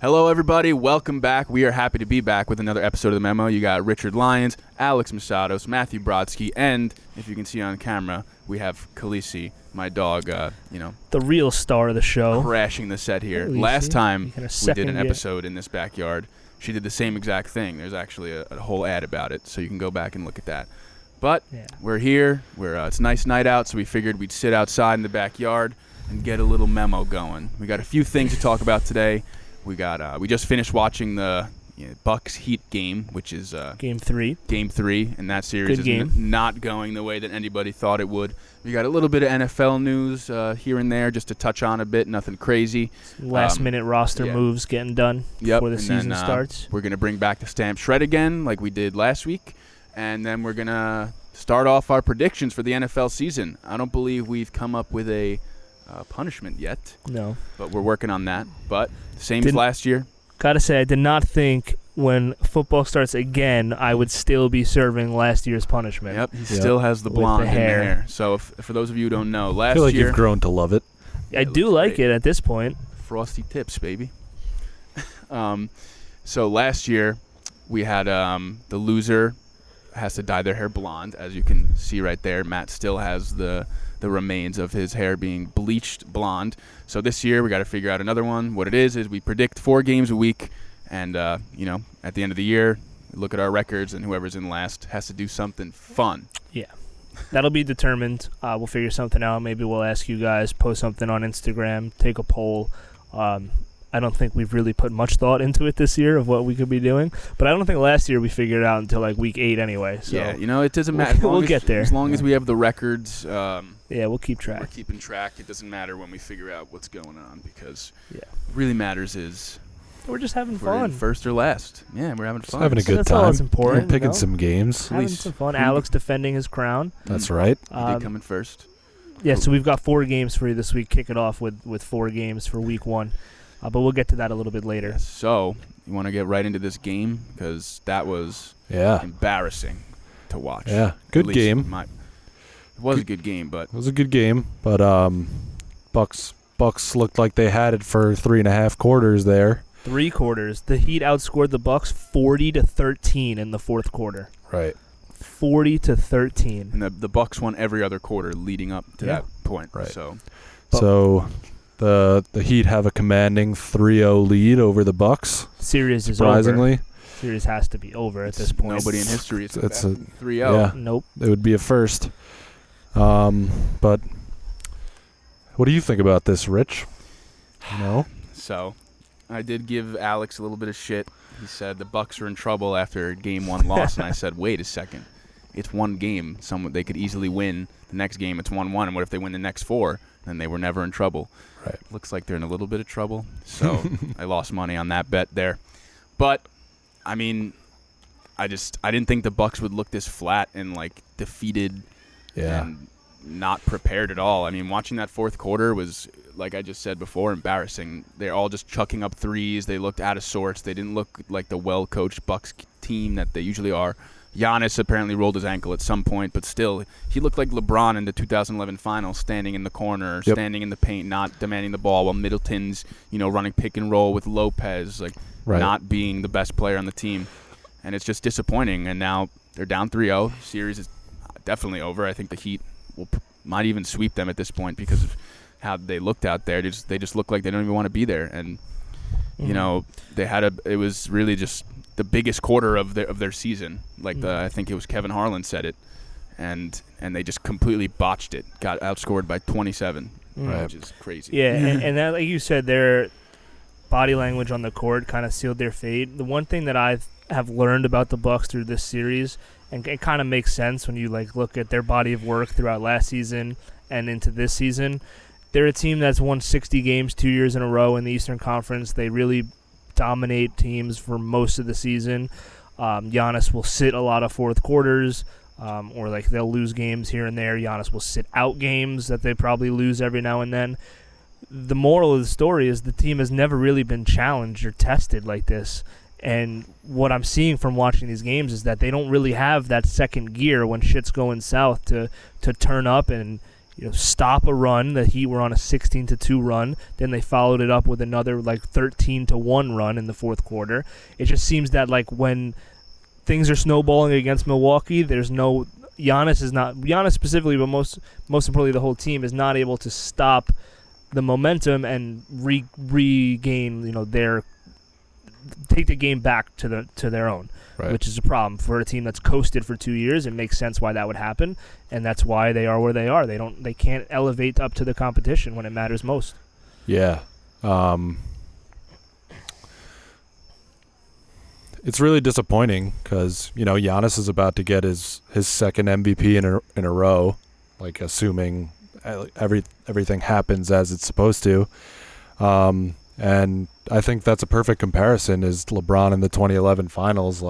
Hello, everybody. Welcome back. We are happy to be back with another episode of the Memo. You got Richard Lyons, Alex Masados, Matthew Brodsky, and if you can see on camera, we have Khaleesi, my dog. The real star of the show, crashing the set here. Khaleesi. Last time we did an episode in this backyard, she did the same exact thing. There's actually a whole ad about it, so you can go back and look at that. But we're here. It's a nice night out, so we figured we'd sit outside in the backyard and get a little memo going. We got a few things to talk about today. We just finished watching the Bucks Heat game, which is Game 3. Game 3, and that series is not going the way that anybody thought it would. We got a little bit of NFL news here and there, just to touch on a bit. Nothing crazy. Last-minute roster moves getting done before the season starts. We're gonna bring back the stamp shred again, like we did last week, and then we're gonna start off our predictions for the NFL season. I don't believe we've come up with a punishment yet. No. But we're working on that. But same as last year. Gotta say, I did not think when football starts again, I would still be serving last year's punishment. Yep, he still has the blonde in the hair. So for those of you who don't know, last year... I feel like you've grown to love it. I do like it at this point. Frosty tips, baby. So last year, we had the loser has to dye their hair blonde. As you can see right there, Matt still has the remains of his hair being bleached blonde. So this year we got to figure out another one. What it is we predict 4 games a week, and at the end of the year, we look at our records, and whoever's in last has to do something fun. Yeah, that'll be determined. We'll figure something out. Maybe we'll ask you guys, post something on Instagram, take a poll. I don't think we've really put much thought into it this year of what we could be doing. But I don't think last year we figured it out until like week 8 anyway. So yeah, it doesn't matter. We'll get there. As long as we have the records. We'll keep track. We're keeping track. It doesn't matter when we figure out what's going on because what really matters is we're just having we're fun. In first or last. Yeah, we're having fun. Just having a good that's time. All that's important. We're picking some games. Having some fun. Alex defending his crown. That's right. He did come in first. Yeah, so we've got 4 games for you this week. Kick it off with 4 games for week 1. But we'll get to that a little bit later. Yes. So, you want to get right into this game? Because that was embarrassing to watch. Yeah, good game. It was a good game, but... It was a good game, but Bucks looked like they had it for 3.5 quarters there. 3 quarters. The Heat outscored the Bucks 40-13 in the fourth quarter. Right. 40-13. And the Bucks won every other quarter leading up to that point. Right. So the Heat have a commanding 3-0 lead over the Bucks. Series is surprisingly. Over. Series has to be over at this point. Nobody in history is it's a 3-0. Yeah, nope. It would be a first. But what do you think about this, Rich? No. So, I did give Alex a little bit of shit. He said the Bucks are in trouble after Game 1 loss, and I said, wait a second. It's one game. They could easily win. The next game, it's 1-1, and what if they win the next 4? Then they were never in trouble. Right. Looks like they're in a little bit of trouble. So I lost money on that bet there. But I mean, I didn't think the Bucks would look this flat and like defeated and not prepared at all. I mean, watching that fourth quarter was, like I just said before, embarrassing. They're all just chucking up threes. They looked out of sorts. They didn't look like the well-coached Bucks team that they usually are. Giannis apparently rolled his ankle at some point, but still, he looked like LeBron in the 2011 finals, standing in the corner, standing in the paint, not demanding the ball, while Middleton's, running pick and roll with Lopez, not being the best player on the team. And it's just disappointing. And now they're down 3-0. Series is definitely over. I think the Heat might even sweep them at this point because of how they looked out there. They just look like they don't even want to be there. And, it was really just the biggest quarter of their season. I think it was Kevin Harlan said it, and they just completely botched it. Got outscored by 27, which is crazy. Yeah, and that, like you said, their body language on the court kind of sealed their fate. The one thing that I have learned about the Bucks through this series, and it kind of makes sense when you look at their body of work throughout last season and into this season. They're a team that's won 60 games 2 years in a row in the Eastern Conference. They really dominate teams for most of the season. Giannis will sit a lot of fourth quarters, or they'll lose games here and there. Giannis will sit out games that they probably lose every now and then. The moral of the story is the team has never really been challenged or tested like this. And what I'm seeing from watching these games is that they don't really have that second gear when shit's going south to turn up and stop a run. The Heat were on a 16-2 run. Then they followed it up with another 13-1 run in the fourth quarter. It just seems that when things are snowballing against Milwaukee, there's no Giannis specifically, but most importantly the whole team is not able to stop the momentum and regain take the game back to their own. Right. Which is a problem for a team that's coasted for 2 years. It makes sense why that would happen, and that's why they are where they are. They can't elevate up to the competition when it matters most. Yeah. It's really disappointing because, Giannis is about to get his second MVP in a row, assuming everything happens as it's supposed to. And I think that's a perfect comparison is LeBron in the 2011 finals.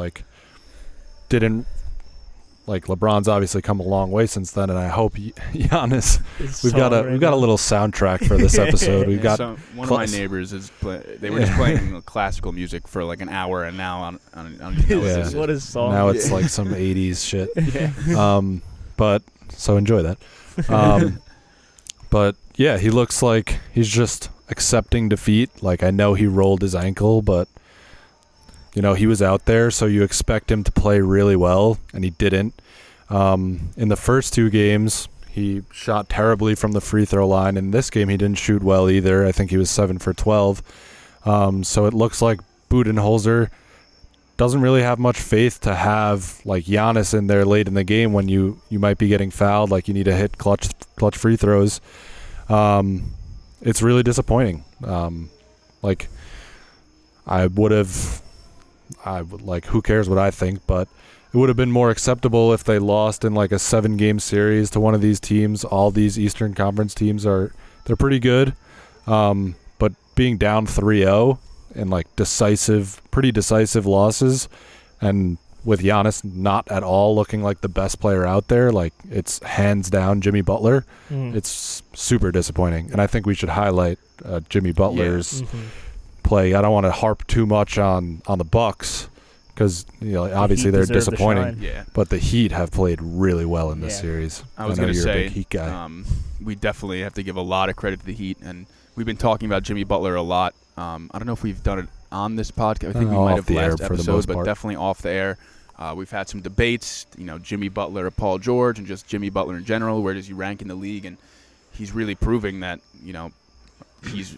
LeBron's obviously come a long way since then, and I hope Giannis. We've got a little soundtrack for this episode. We've got one of my neighbors they were just playing classical music for an hour, and now on what is song? Now it's some 80s shit. Yeah. But so enjoy that. But yeah, he looks like he's just accepting defeat. I know he rolled his ankle, but he was out there, so you expect him to play really well, and he didn't. In the first two games, he shot terribly from the free throw line. In this game, he didn't shoot well either. I think he was 7 for 12. So it looks like Budenholzer doesn't really have much faith to have Giannis in there late in the game when you might be getting fouled, you need to hit clutch free throws. It's really disappointing. Who cares what I think, but it would have been more acceptable if they lost in a 7-game series to one of these teams. All these Eastern Conference teams they're pretty good. But being down 3-0 in pretty decisive losses, and with Giannis not at all looking like the best player out there, it's hands down Jimmy Butler. It's super disappointing, and I think we should highlight Jimmy Butler's play. I don't want to harp too much on the Bucks because obviously they're disappointing, but the Heat have played really well in this series. I was going to say, a big Heat guy. We definitely have to give a lot of credit to the Heat, and we've been talking about Jimmy Butler a lot. I don't know if we've done it on this podcast. I think we might have last episode, but definitely off the air. We've had some debates, Jimmy Butler or Paul George, and just Jimmy Butler in general. Where does he rank in the league? And he's really proving that, he's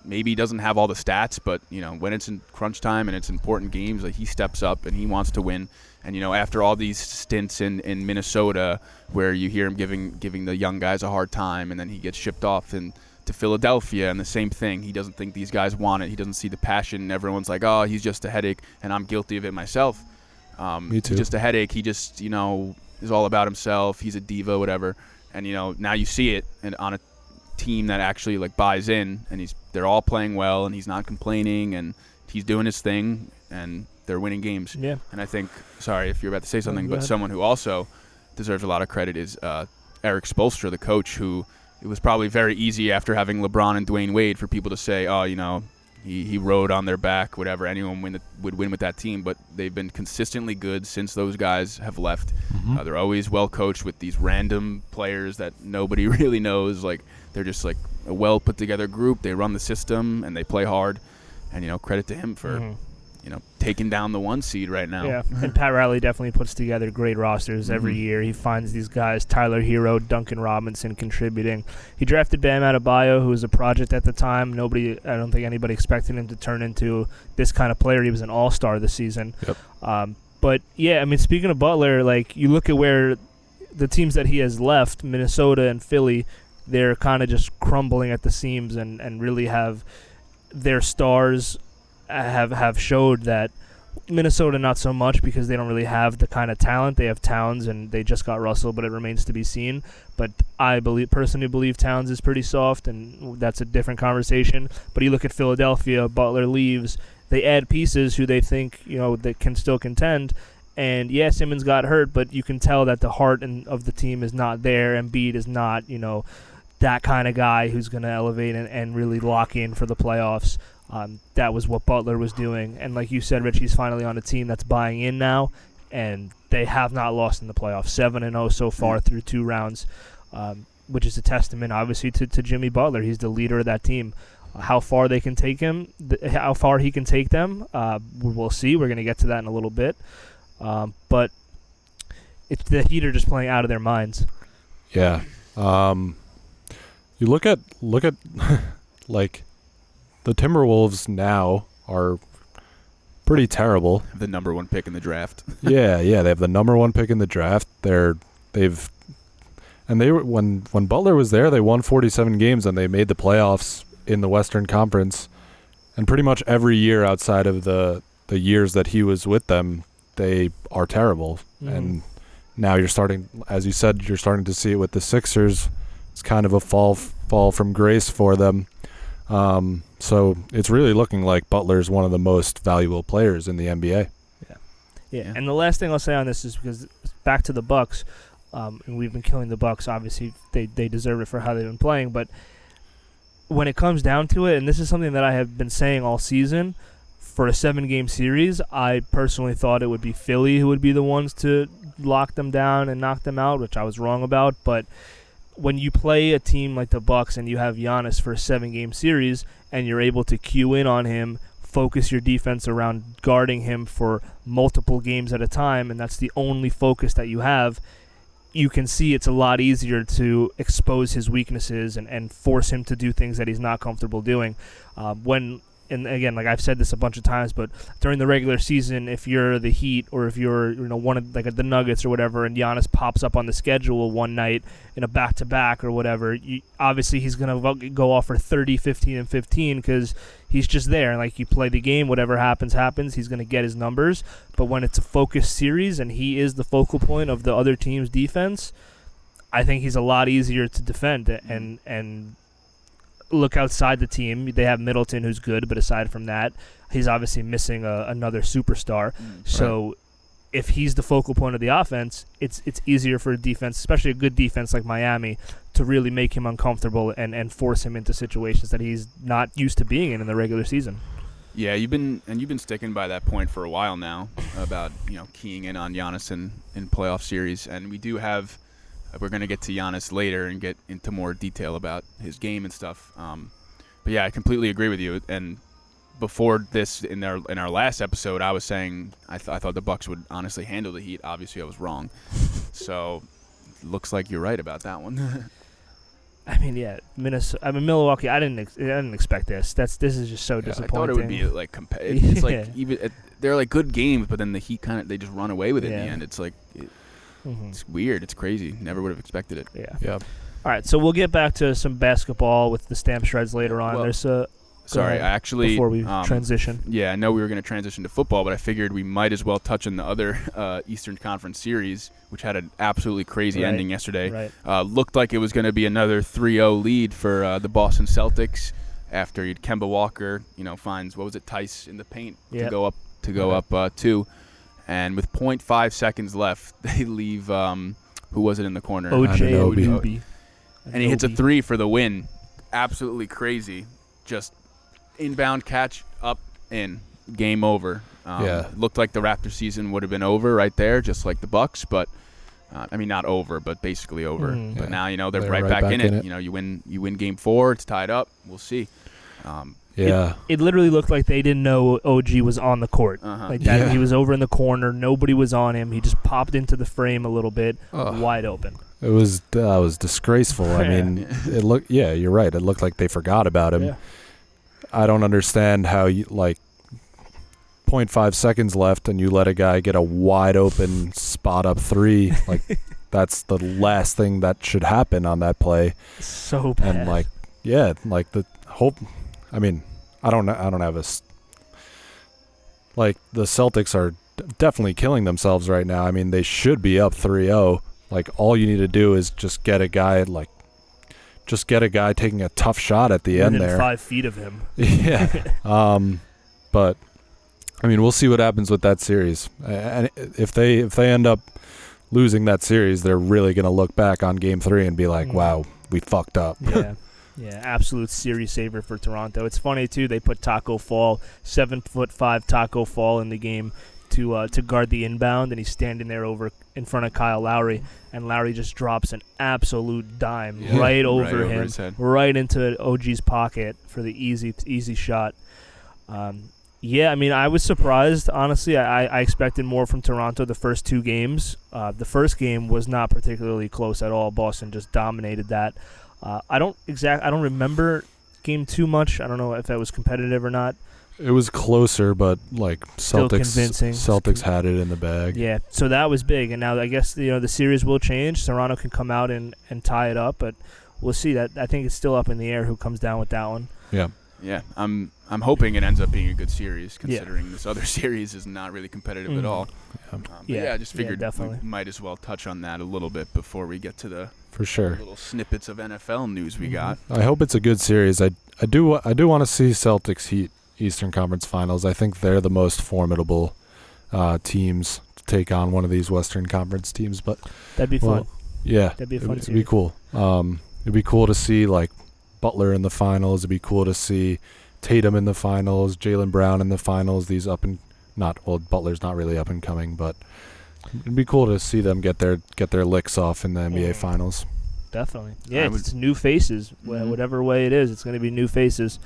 maybe doesn't have all the stats, but, when it's in crunch time and it's important games, he steps up and he wants to win. And, after all these stints in Minnesota where you hear him giving the young guys a hard time, and then he gets shipped off to Philadelphia, and the same thing. He doesn't think these guys want it. He doesn't see the passion. Everyone's like, oh, he's just a headache, and I'm guilty of it myself. Me too. He's just a headache. He just, is all about himself. He's a diva, whatever. And, now you see it on a team that actually, buys in, and they're all playing well, and he's not complaining, and he's doing his thing, and they're winning games. Yeah. And I think, sorry if you're about to say something, but someone who also deserves a lot of credit is Eric Spoelstra, the coach, who it was probably very easy after having LeBron and Dwayne Wade for people to say, oh, he rode on their back, whatever. Anyone would win with that team, but they've been consistently good since those guys have left. They're always well coached with these random players that nobody really knows. They're just a well put together group. They run the system and they play hard. And credit to him for taking down the 1 seed right now. Yeah, and Pat Riley definitely puts together great rosters every year. He finds these guys, Tyler Hero, Duncan Robinson contributing. He drafted Bam Adebayo, who was a project at the time. I don't think anybody expected him to turn into this kind of player. He was an all-star this season. Yep. But yeah, speaking of Butler, you look at where the teams that he has left, Minnesota and Philly, they're kind of just crumbling at the seams and really have their stars have showed that. Minnesota not so much because they don't really have the kind of talent. They have Towns and they just got Russell, but it remains to be seen. But I personally believe Towns is pretty soft, and that's a different conversation. But you look at Philadelphia, Butler leaves, they add pieces who they think that can still contend. And yeah, Simmons got hurt, but you can tell that the heart of the team is not there. Embiid is not that kind of guy who's going to elevate and really lock in for the playoffs. That was what Butler was doing. And like you said, Rich, he's finally on a team that's buying in now, and they have not lost in the playoffs. 7-0 so far through 2 rounds. which is a testament, obviously, to Jimmy Butler. He's the leader of that team. How far they can take him, how far he can take them, we'll see. We're going to get to that in a little bit. But the Heat are just playing out of their minds. Yeah. You look at like the Timberwolves now are pretty terrible. The number 1 pick in the draft. yeah, they have the number 1 pick in the draft. When Butler was there, they won 47 games and they made the playoffs in the Western Conference. And pretty much every year outside of the years that he was with them, they are terrible. And now you're starting, as you said, you're starting to see it with the Sixers. It's kind of a fall from grace for them. So it's really looking like Butler's one of the most valuable players in the NBA. Yeah. And the last thing I'll say on this is because back to the Bucks, and we've been killing the Bucks. Obviously, they deserve it for how they've been playing. But when it comes down to it, and this is something that I have been saying all season, for a 7-game series, I personally thought it would be Philly who would be the ones to lock them down and knock them out, which I was wrong about. But when you play a team like the Bucks and you have Giannis for a 7-game series and you're able to cue in on him, focus your defense around guarding him for multiple games at a time, and that's the only focus that you have, you can see it's a lot easier to expose his weaknesses and force him to do things that he's not comfortable doing. And again, like I've said this a bunch of times, but during the regular season, if you're the Heat or if you're one of like the Nuggets or whatever, and Giannis pops up on the schedule one night in a back-to-back or whatever, obviously he's going to go off for 30, 15, and 15 because he's just there. And like you play the game, whatever happens, he's going to get his numbers. But when it's a focused series and he is the focal point of the other team's defense, I think he's a lot easier to defend and look outside the team. They have Middleton, who's good, but aside from that, he's obviously missing another superstar. So if he's the focal point of the offense, it's easier for a defense, especially a good defense like Miami, to really make him uncomfortable and force him into situations that he's not used to being in the regular season. Yeah, you've been sticking by that point for a while now about keying in on Giannis in playoff series, and we do have. We're going to get to Giannis later and get into more detail about his game and stuff. But yeah, I completely agree with you. And before this, in our last episode, I was saying I thought the Bucks would honestly handle the Heat. Obviously, I was wrong. So looks like you're right about that one. I mean, yeah, Milwaukee. I didn't expect this. This is just so disappointing. I thought it would be like it's like they're like good games, but then the Heat they just run away with it in the end. It's like. It's weird. It's crazy. Never would have expected it. Yeah. All right, so we'll get back to some basketball with the stamp shreds later on. Well, sorry, I actually before we transition. Yeah, I know we were going to transition to football, but I figured we might as well touch on the other Eastern Conference series, which had an absolutely crazy ending yesterday. Right. Looked like it was going to be another 3-0 lead for the Boston Celtics after Kemba Walker, finds Tice in the paint to go up 2. And with 0.5 seconds left, they leave, who was it in the corner? Anunoby. And he hits a 3 for the win. Absolutely crazy. Just inbound catch, up, in. Game over. Looked like the Raptors season would have been over right there, just like the Bucks. But, not over, but basically over. But now, they're right back in it. You win Game 4. It's tied up. We'll see. It literally looked like they didn't know OG was on the court. He was over in the corner. Nobody was on him. He just popped into the frame a little bit, wide open. It was disgraceful. I mean, it looked. Yeah, you're right. It looked like they forgot about him. Yeah. I don't understand how 0.5 seconds left and you let a guy get a wide open spot up 3. That's the last thing that should happen on that play. So bad. And the hope. I mean, I don't have a the Celtics are definitely killing themselves right now. I mean, they should be up 3-0. All you need to do is just get a guy taking a tough shot at the end there. 5 feet of him. Yeah. But I mean, we'll see what happens with that series. And if they end up losing that series, they're really going to look back on Game 3 and be like, "Wow, we fucked up." Yeah. Yeah, absolute series saver for Toronto. It's funny, too, they put Taco Fall, 7'5" Taco Fall in the game to guard the inbound, and he's standing there over in front of Kyle Lowry, and Lowry just drops an absolute dime right over him, his head. right into OG's pocket for the easy shot. Yeah, I mean, I was surprised, honestly. I expected more from Toronto the first 2 games. The first game was not particularly close at all. Boston just dominated that. I don't remember game 2 much. I don't know if that was competitive or not. It was closer, but like Still convincing. Celtics had it in the bag. Yeah, so that was big. And now I guess the series will change. Toronto can come out and tie it up, but we'll see. That I think it's still up in the air who comes down with that one. Yeah. Yeah, I'm hoping it ends up being a good series, considering this other series is not really competitive at all. I just figured we might as well touch on that a little bit before we get to the little snippets of NFL news we got. I hope it's a good series. I do want to see Celtics Heat Eastern Conference Finals. I think they're the most formidable teams to take on one of these Western Conference teams. But that'd be fun. Yeah, that'd be a fun series. It'd be cool. It'd be cool to see like Butler in the finals. It'd be cool to see Tatum in the finals, Jaylen Brown in the finals. These Butler's not really up and coming, but it'd be cool to see them get their licks off in the NBA finals. Definitely, yeah. It's new faces, whatever way it is. It's going to be new faces.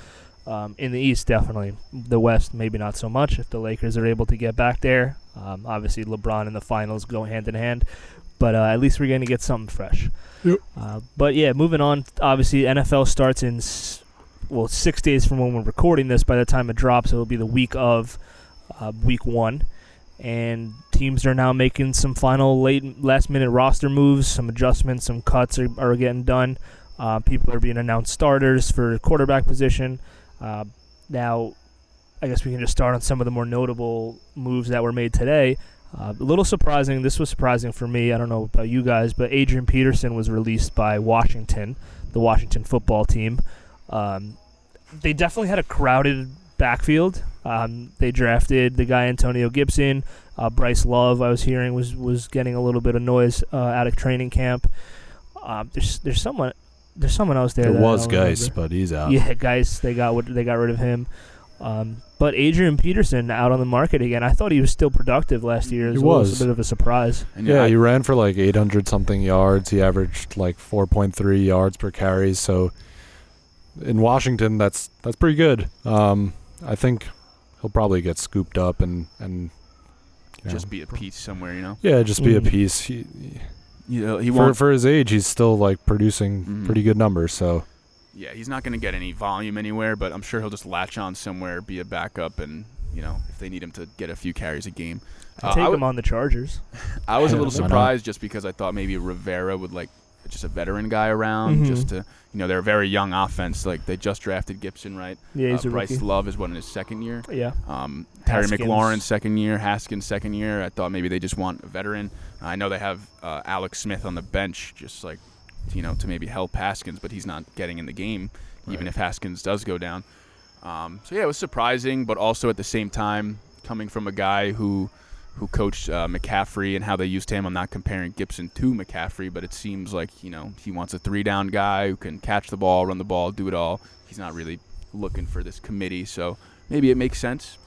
In the East, definitely. The West, maybe not so much if the Lakers are able to get back there. Obviously, LeBron in the finals go hand in hand. But at least we're going to get something fresh. Yep. But, yeah, moving on. Obviously, NFL starts in, 6 days from when we're recording this. By the time it drops, it will be the week of week 1. And teams are now making some final last-minute roster moves, some adjustments, some cuts are getting done. People are being announced starters for quarterback position. Now, I guess we can just start on some of the more notable moves that were made today. A little surprising. This was surprising for me. I don't know about you guys, but Adrian Peterson was released by Washington, the Washington football team. They definitely had a crowded backfield. They drafted the guy Antonio Gibson. Bryce Love, I was hearing, was getting a little bit of noise out of training camp. There's someone else there. There was Geis, but he's out. Yeah, Geis. They got rid of him. But Adrian Peterson out on the market again. I thought he was still productive last year. It was a bit of a surprise. And he ran for like 800-something yards. He averaged like 4.3 yards per carry. So in Washington, that's pretty good. I think he'll probably get scooped up and just be a piece somewhere, Yeah, just be a piece. He for his age, he's still like producing pretty good numbers. So yeah, he's not going to get any volume anywhere, but I'm sure he'll just latch on somewhere, be a backup, and if they need him to get a few carries a game, take him on the Chargers. I was a little surprised just because I thought maybe Rivera would like just a veteran guy around, just to they're a very young offense. Like they just drafted Gibson, right? Yeah, he's a Bryce rookie. Love is in his second year. Yeah. Terry Haskins. McLaurin second year, Haskins second year. I thought maybe they just want a veteran. I know they have Alex Smith on the bench, just like to maybe help Haskins, but he's not getting in the game, even if Haskins does go down. So yeah, it was surprising, but also at the same time, coming from a guy who coached McCaffrey and how they used him. I'm not comparing Gibson to McCaffrey, but it seems like he wants a 3-down guy who can catch the ball, run the ball, do it all. He's not really looking for this committee, so maybe it makes sense.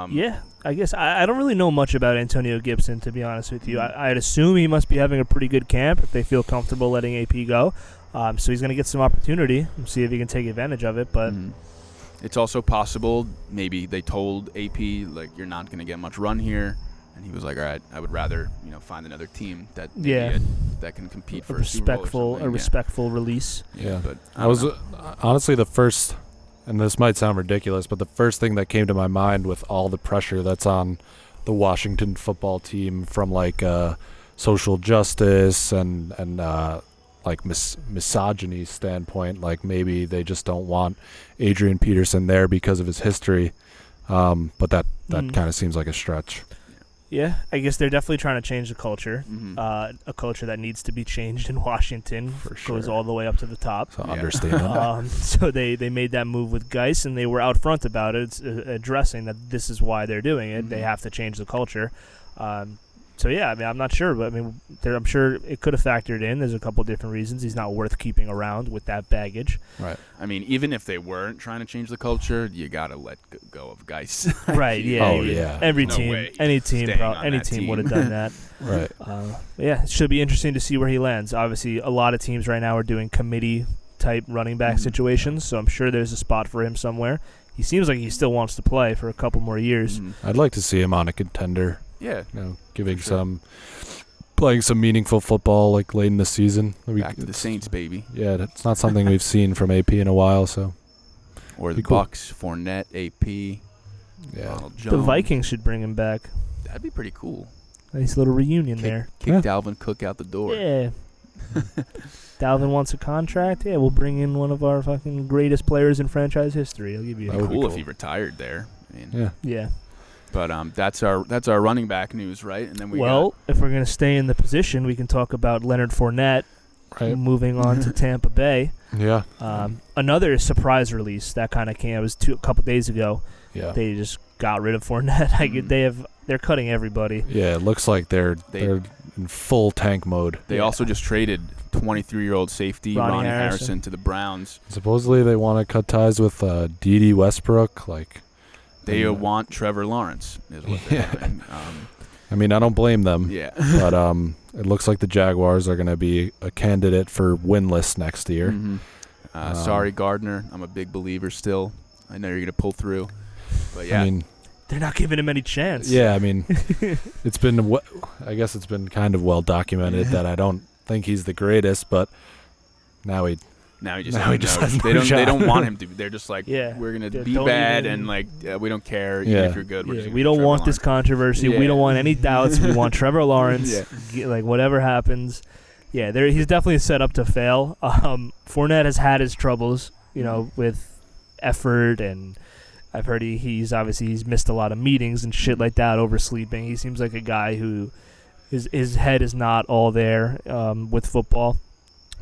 Yeah, I guess I don't really know much about Antonio Gibson, to be honest with you. I'd assume he must be having a pretty good camp if they feel comfortable letting AP go. So he's going to get some opportunity and see if he can take advantage of it. But it's also possible maybe they told AP, like, you're not going to get much run here. And he was like, all right, I would rather find another team that that can compete for a Super Bowl or something. Respectful release. Yeah, but I was honestly the first, and this might sound ridiculous, but the first thing that came to my mind with all the pressure that's on the Washington football team from like social justice and like misogyny standpoint, like maybe they just don't want Adrian Peterson there because of his history, but that kind of seems like a stretch. Yeah, I guess they're definitely trying to change the culture, a culture that needs to be changed in Washington. For sure. Goes all the way up to the top. So understatement. So they made that move with Geis, and they were out front about it, addressing that this is why they're doing it. They have to change the culture. So yeah, I mean, I'm not sure, but I mean, I'm sure it could have factored in. There's a couple different reasons he's not worth keeping around with that baggage. Right. I mean, even if they weren't trying to change the culture, you gotta let go of Geis. Right. Yeah. Oh, yeah. Every No team, way any he's team, staying on any that team team. would have done that. Right. Yeah, it should be interesting to see where he lands. Obviously, a lot of teams right now are doing committee type running back situations, so I'm sure there's a spot for him somewhere. He seems like he still wants to play for a couple more years. I'd like to see him on a contender. Yeah. Giving sure. playing some meaningful football like late in the season. Back to the Saints, baby. Yeah, it's not something we've seen from AP in a while. So. Or the Cool. Bucks, Fournette, AP, Yeah. Ronald Jones. The Vikings should bring him back. That'd be pretty cool. Nice little reunion there. Kick Dalvin Cook out the door. Yeah. Dalvin wants a contract. Yeah, we'll bring in one of our fucking greatest players in franchise history. I'll give you That that. would be Cool if cool. he retired there. I mean, Yeah. Yeah. But that's our running back news, right? And then we If we're going to stay in the position, we can talk about Leonard Fournette Right. moving on to Tampa Bay. Yeah. Another surprise release that kind of came. It was a couple days ago. Yeah. They just got rid of Fournette. They're cutting everybody. Yeah. It looks like they're in full tank mode. They also just traded 23-year-old safety Ronnie Ronnie Harrison Harrison to the Browns. Supposedly they want to cut ties with D.D. Westbrook. They want Trevor Lawrence, is what they're doing. I mean, I don't blame them. Yeah. But it looks like the Jaguars are going to be a candidate for winless next year. Mm-hmm. Sorry, Gardner. I'm a big believer still. I know you're going to pull through. But yeah. I mean, They're not giving him any chance. yeah, I mean, I guess it's been kind of well documented that I don't think he's the greatest, but now he just has they no don't shot. want him to. They're just like, Yeah. we're gonna Yeah, be don't bad even- and we don't care even Yeah. if you're good. We're just we gonna don't Trevor want this Lawrence. controversy. We Yeah. don't want any doubts. We want Trevor Lawrence. Yeah. Like whatever happens. Yeah, he's definitely set up to fail. Fournette has had his troubles, with effort, and I've heard he's missed a lot of meetings and shit like that, oversleeping. He seems like a guy who his head is not all there with football.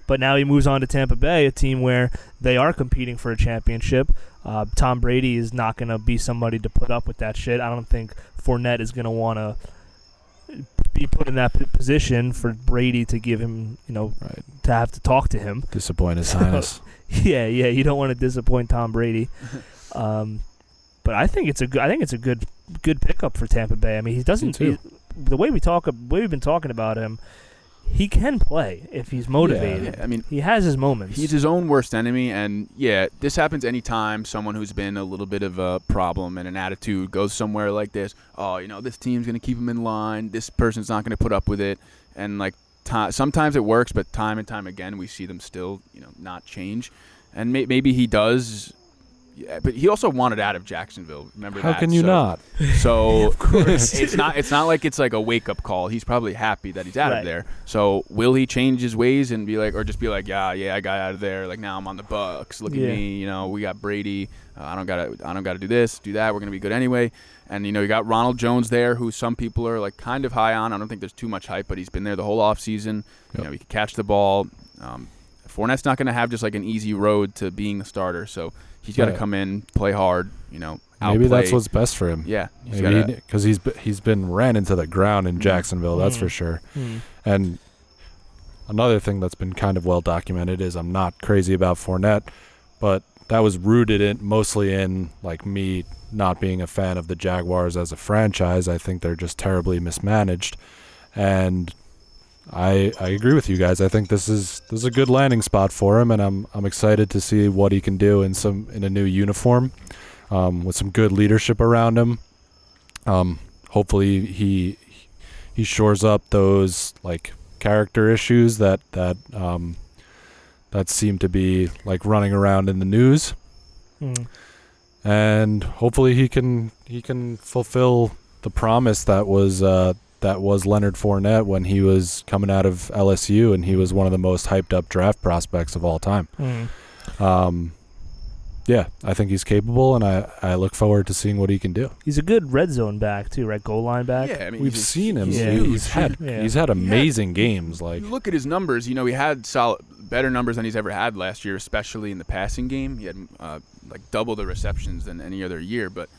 But now he moves on to Tampa Bay, a team where they are competing for a championship. Tom Brady is not going to be somebody to put up with that shit. I don't think Fournette is going to want to be put in that position for Brady to give him, Right. to have to talk to him. Disappoint his highness. Yeah, you don't want to disappoint Tom Brady. But I think it's a good pickup for Tampa Bay. I mean, he doesn't. Me too. The way we've been talking about him, he can play if he's motivated. Yeah, I mean, he has his moments. he's his own worst enemy, and yeah, this happens anytime someone who's been a little bit of a problem and an attitude goes somewhere like this. Oh, this team's gonna keep him in line. This person's not gonna put up with it, and sometimes it works, but time and time again we see them still, not change, and maybe he does. Yeah, but he also wanted out of Jacksonville. Remember that? How can you not? So Of course. it's not like it's like a wake up call. He's probably happy that he's out Right. of there. So will he change his ways and be like, or just be like, yeah, I got out of there. Like now I'm on the Bucks. Look Yeah. at me. We got Brady. I don't gotta do this, do that. We're gonna be good anyway. And you got Ronald Jones there, who some people are like kind of high on. I don't think there's too much hype, but he's been there the whole offseason. Yep. He can catch the ball. Fournette's not gonna have just like an easy road to being the starter. So he's got to Right. come in, play hard. Maybe outplay. that's what's best for him. Yeah, Maybe because he's been ran into the ground in Jacksonville. That's for sure. And another thing that's been kind of well documented is I'm not crazy about Fournette, but that was rooted mostly in like me not being a fan of the Jaguars as a franchise. I think they're just terribly mismanaged, and I agree with you guys. I think this is a good landing spot for him, and I'm excited to see what he can do in a new uniform, with some good leadership around him. Hopefully he shores up those like character issues that seem to be like running around in the news, and hopefully he can fulfill the promise that was Leonard Fournette when he was coming out of LSU and he was one of the most hyped up draft prospects of all time. Yeah, I think he's capable, and I look forward to seeing what he can do. He's a good red zone back too, right? Goal line back. Yeah, I mean, We've seen him. Yeah. He's had amazing games. Like, you look at his numbers. He had better numbers than he's ever had last year, especially in the passing game. He had like double the receptions than any other year. But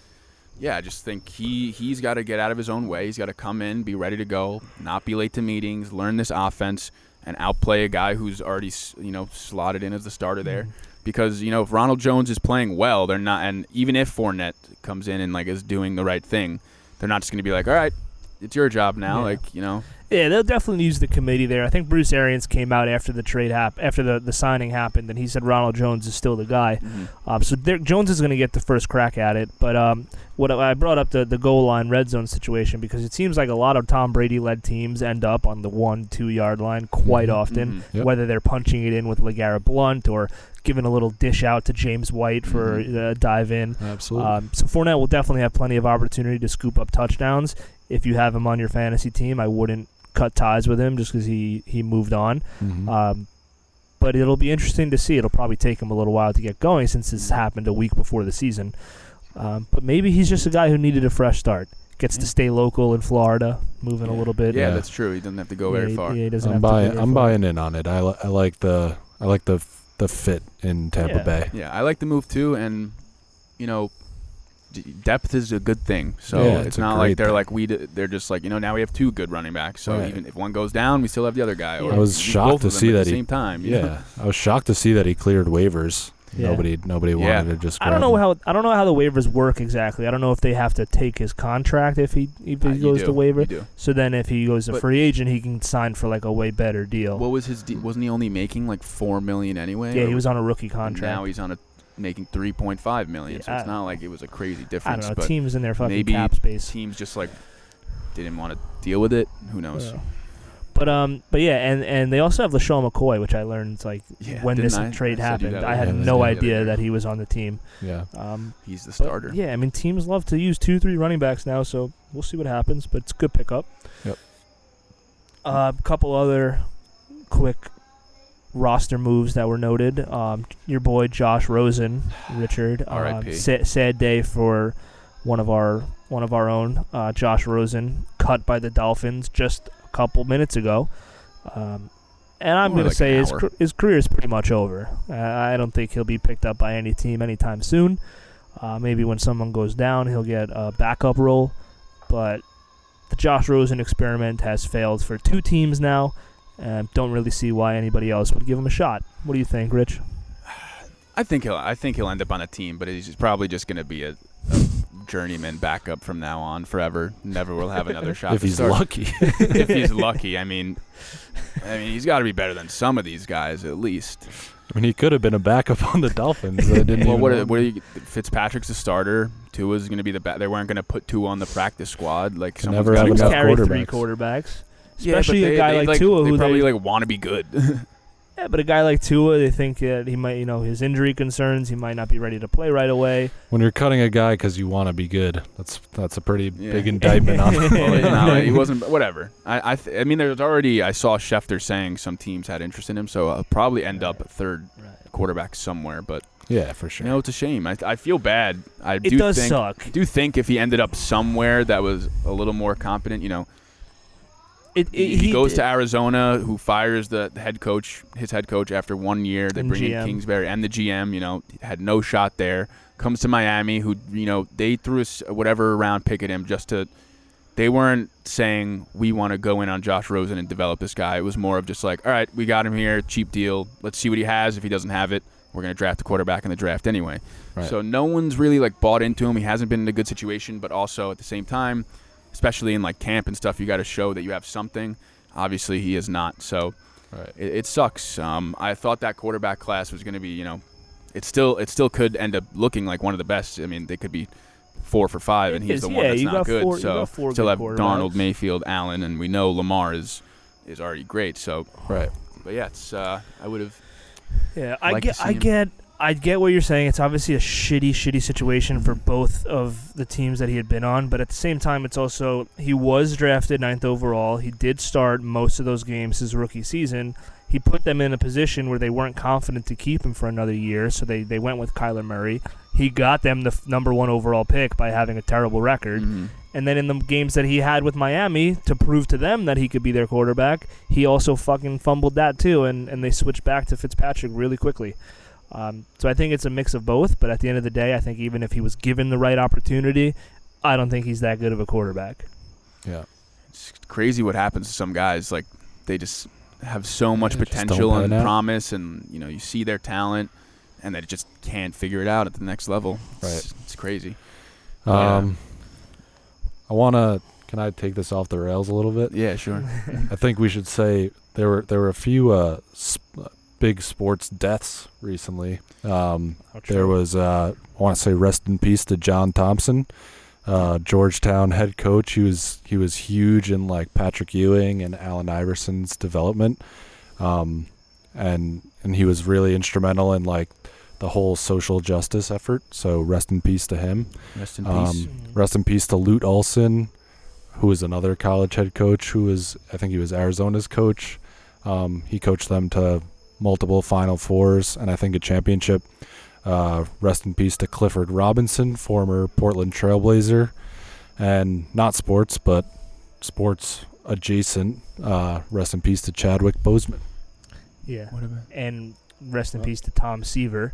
I just think he's got to get out of his own way. He's got to come in, be ready to go, not be late to meetings, learn this offense, and outplay a guy who's already slotted in as the starter there. Because if Ronald Jones is playing well, they're not, and even if Fournette comes in and like is doing the right thing, they're not just going to be like, all right, it's your job now, Yeah, they'll definitely use the committee there. I think Bruce Arians came out after the trade after the signing happened, and he said Ronald Jones is still the guy. Mm-hmm. So Jones is going to get the first crack at it. But what I brought up the goal line red zone situation because it seems like a lot of Tom Brady-led teams end up on the 1-2 yard line quite often, whether they're punching it in with LeGarrette Blount or giving a little dish out to James White for a dive in. Absolutely. So Fournette will definitely have plenty of opportunity to scoop up touchdowns. If you have him on your fantasy team, I wouldn't cut ties with him just because he moved on. But it'll be interesting to see. It'll probably take him a little while to get going since this happened a week before the season. But maybe he's just a guy who needed a fresh start. Gets to stay local in Florida, moving a little bit. Yeah, that's true. He doesn't have to go very far. He doesn't I'm buying in on it. I like the fit in Tampa Bay. Yeah, I like the move too, and depth is a good thing. So it's not like they're like they're just like now we have two good running backs. So even if one goes down, we still have the other guy. I was shocked to see that at the same time. I was shocked to see that he cleared waivers. Yeah. Nobody wanted to just. I don't know how the waivers work exactly. I don't know if they have to take his contract if he goes to waiver. So then if he goes a free agent, he can sign for like a way better deal. What was his? Wasn't he only making like $4 million anyway? Yeah, he was on a rookie contract. Now he's on making $3.5 million. So it's not like it was a crazy difference. I don't know. But teams in their fucking maybe cap space. Teams just like didn't want to deal with it. Who knows? But yeah, and they also have LaShawn McCoy, which I learned when this trade happened. I had no idea that he was on the team. Yeah, he's the starter. Yeah, I mean teams love to use 2-3 running backs now, so we'll see what happens. But it's a good pickup. Yep. A couple other quick roster moves that were noted. Your boy Josh Rosen, Richard. R.I.P. Sad day for one of our own, Josh Rosen, cut by the Dolphins just a couple minutes ago. And I'm going to say his career is pretty much over. I don't think he'll be picked up by any team anytime soon. Maybe when someone goes down, he'll get a backup role. But the Josh Rosen experiment has failed for 2 teams now. Don't really see why anybody else would give him a shot. What do you think, Rich? I think he'll end up on a team, but he's probably just going to be a journeyman backup from now on forever. Never will have another shot. If he's lucky. If he's lucky, I mean, he's got to be better than some of these guys at least. I mean, he could have been a backup on the Dolphins. Fitzpatrick's the starter. Tua's going to be they weren't going to put Tua on the practice squad. Like never have enough quarterbacks. 3 quarterbacks. Especially a guy like Tua, who they probably want to be good. Yeah, but a guy like Tua, they think that he might, his injury concerns, he might not be ready to play right away. When you're cutting a guy because you want to be good, that's a pretty big indictment on him. Well, he wasn't. Whatever. I mean, there's already. I saw Schefter saying some teams had interest in him, so I'll probably end up a third quarterback somewhere. But yeah, for sure. It's a shame. I feel bad. It does suck. I do think if he ended up somewhere that was a little more competent, he goes to Arizona, who fires his head coach after 1 year. They bring in Kingsbury and the GM, had no shot there. Comes to Miami, who, they threw whatever round pick at him they weren't saying we want to go in on Josh Rosen and develop this guy. It was more of just like, all right, we got him here, cheap deal. Let's see what he has. If he doesn't have it, we're going to draft a quarterback in the draft anyway. Right. So no one's really bought into him. He hasn't been in a good situation, but also at the same time, especially in camp and stuff, you got to show that you have something. Obviously, he is not. So it sucks. I thought that quarterback class was going to be, it still could end up looking like one of the best. I mean, they could be 4 for 5, and he's the one that's not good. So still have Darnold, Mayfield, Allen, and we know Lamar is already great. So but yeah, it's I would have. Yeah, I get what you're saying. It's obviously a shitty situation for both of the teams that he had been on, but at the same time, it's also he was drafted 9th overall. He did start most of those games his rookie season. He put them in a position where they weren't confident to keep him for another year, so they went with Kyler Murray. He got them the number 1 overall pick by having a terrible record. Mm-hmm. And then in the games that he had with Miami to prove to them that he could be their quarterback, he also fucking fumbled that too, and they switched back to Fitzpatrick really quickly. So I think it's a mix of both, but at the end of the day, I think even if he was given the right opportunity, I don't think he's that good of a quarterback. Yeah. It's crazy what happens to some guys. Like, they just have so much They just potential don't and pan out. promise, and you see their talent, and they just can't figure it out at the next level. It's crazy. I wanna. Can I take this off the rails a little bit? Yeah, sure. I think we should say there were a few big sports deaths recently. There was I want to say rest in peace to John Thompson, Georgetown head coach. He was huge in like Patrick Ewing and Allen Iverson's development, and he was really instrumental in like the whole social justice effort. So rest in peace to him. Rest in peace. Rest in peace to Lute Olson, who was another college head coach. I think he was Arizona's coach. He coached them to multiple Final Fours and I think a championship. Rest in peace to Clifford Robinson, former Portland Trailblazer, and not sports, but sports adjacent. Rest in peace to Chadwick Boseman. Yeah. What about? And rest in peace to Tom Seaver.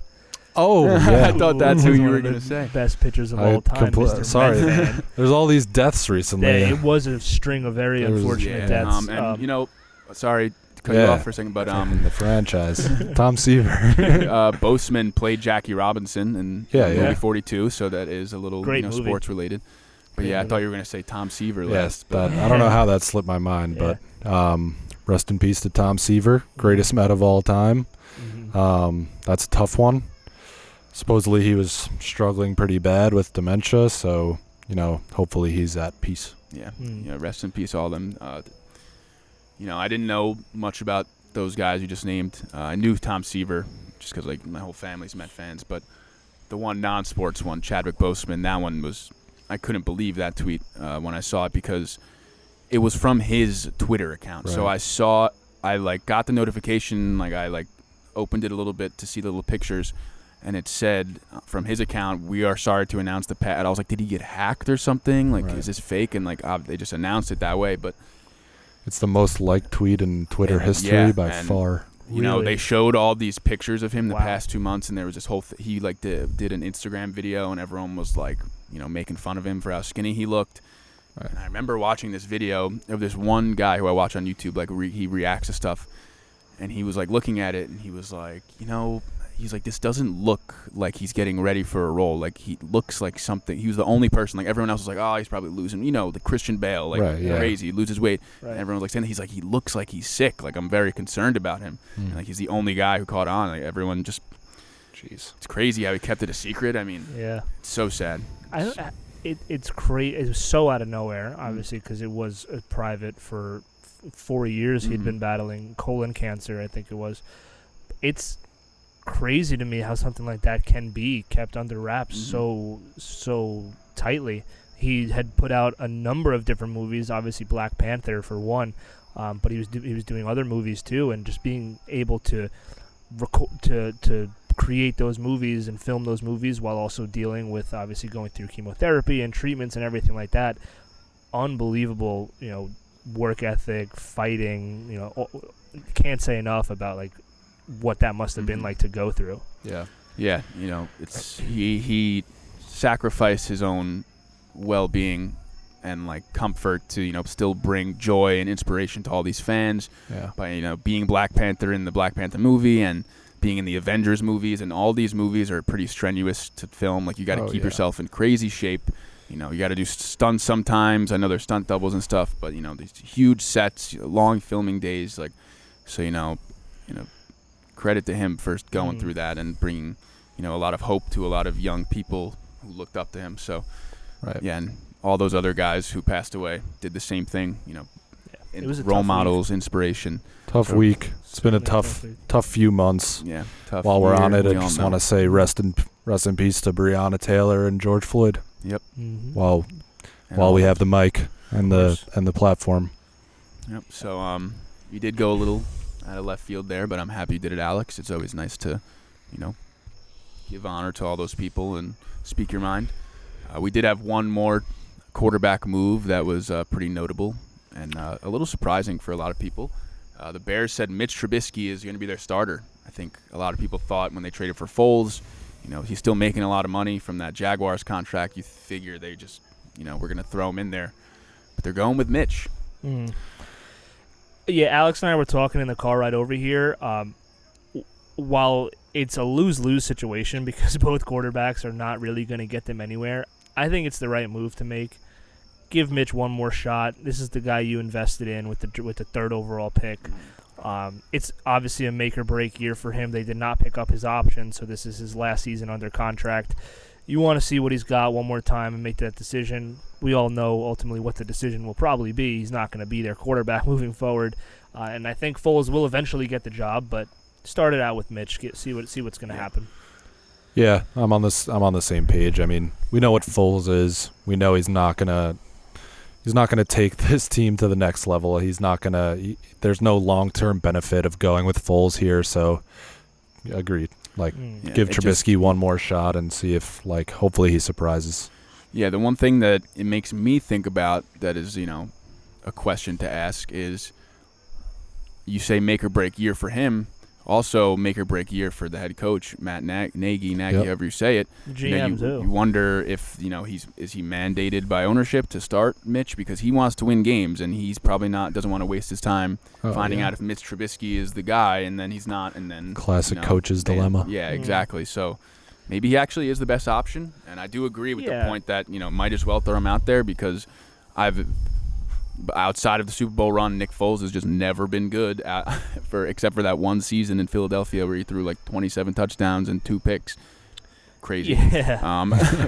Oh, yeah. I thought that's who Who's you one were of the going to say. Best pitchers of all time. Mr. Sorry. Met fan. There's all these deaths recently. It was a string of very unfortunate deaths. And sorry to cut you off for a second, but the franchise, Tom Seaver. Boseman played Jackie Robinson in movie 42, so that is a little sports related. But I thought you were going to say Tom Seaver last. But I don't know how that slipped my mind. But rest in peace to Tom Seaver, greatest Met of all time. That's a tough one. Supposedly he was struggling pretty bad with dementia, so hopefully he's at peace. Yeah, rest in peace, all of them. I didn't know much about those guys you just named. I knew Tom Seaver just because my whole family's Met fans, but the one non-sports one, Chadwick Boseman, that one I couldn't believe that tweet when I saw it because it was from his Twitter account. Right. So I got the notification, I opened it a little bit to see the little pictures, and it said from his account, "We are sorry to announce the past." I was like, did he get hacked or something? Is this fake? And they just announced it that way. But it's the most liked tweet in Twitter history by far. They showed all these pictures of him the past 2 months, and there was this whole he did an Instagram video, and everyone was making fun of him for how skinny he looked. Right. And I remember watching this video of this one guy who I watch on YouTube, he reacts to stuff, and he was looking at it, and he was he's like, this doesn't look like he's getting ready for a role. He looks like something. He was the only person. Everyone else was like, oh, he's probably losing. The Christian Bale, crazy. He loses weight. Right. And everyone was saying, he's he looks like he's sick. I'm very concerned about him. And he's the only guy who caught on. Everyone just, jeez, it's crazy how he kept it a secret. I mean, it's so sad. It's crazy. It was so out of nowhere, obviously, because it was private for 4 years. He'd been battling colon cancer, I think it was. It's crazy to me how something like that can be kept under wraps so tightly. He had put out a number of different movies, obviously Black Panther for one, but he was doing other movies too, and just being able to create those movies and film those movies while also dealing with obviously going through chemotherapy and treatments and everything like that. Unbelievable, work ethic, fighting. Can't say enough about what that must have been like to go through. Yeah. It's he sacrificed his own well-being and comfort to still bring joy and inspiration to all these fans by being Black Panther in the Black Panther movie and being in the Avengers movies, and all these movies are pretty strenuous to film. You got to keep yourself in crazy shape. You got to do stunts sometimes. I know there's stunt doubles and stuff, but these huge sets, long filming days, so credit to him for going through that and bringing, a lot of hope to a lot of young people who looked up to him. So, and all those other guys who passed away did the same thing. It was a role tough models, inspiration. Tough week. It's been a tough few months. Yeah, tough. While we're on it, I just want to say rest in peace to Breonna Taylor and George Floyd. Yep. While we have the mic and the platform. Yep. So you did go a little out of left field there, but I'm happy you did it, Alex. It's always nice to, give honor to all those people and speak your mind. We did have one more quarterback move that was pretty notable and a little surprising for a lot of people. The Bears said Mitch Trubisky is going to be their starter. I think a lot of people thought when they traded for Foles, he's still making a lot of money from that Jaguars contract. You figure they just we're going to throw him in there. But they're going with Mitch. Mm. Yeah, Alex and I were talking in the car ride over here. While it's a lose-lose situation because both quarterbacks are not really going to get them anywhere, I think it's the right move to make. Give Mitch one more shot. This is the guy you invested in with the third overall pick. It's obviously a make-or-break year for him. They did not pick up his option, so this is his last season under contract. You want to see what he's got one more time and make that decision. We all know ultimately what the decision will probably be. He's not going to be their quarterback moving forward, and I think Foles will eventually get the job. But start it out with Mitch. See what's going to happen. Yeah, I'm on the same page. I mean, we know what Foles is. We know he's not gonna take this team to the next level. There's no long-term benefit of going with Foles here. So, agreed. Give Trubisky one more shot and see if, hopefully he surprises. Yeah, the one thing that it makes me think about that is, a question to ask is, you say make or break year for him, also make or break year for the head coach, Matt Nagy, however you say it. GM too. You wonder if, is he mandated by ownership to start Mitch because he wants to win games and he's probably doesn't want to waste his time finding out if Mitch Trubisky is the guy and then he's not, and then classic coach's dilemma. Yeah, exactly. So maybe he actually is the best option, and I do agree with the point that, might as well throw him out there because outside of the Super Bowl run, Nick Foles has just never been good except for that one season in Philadelphia where he threw 27 touchdowns and 2 picks. Crazy. Yeah.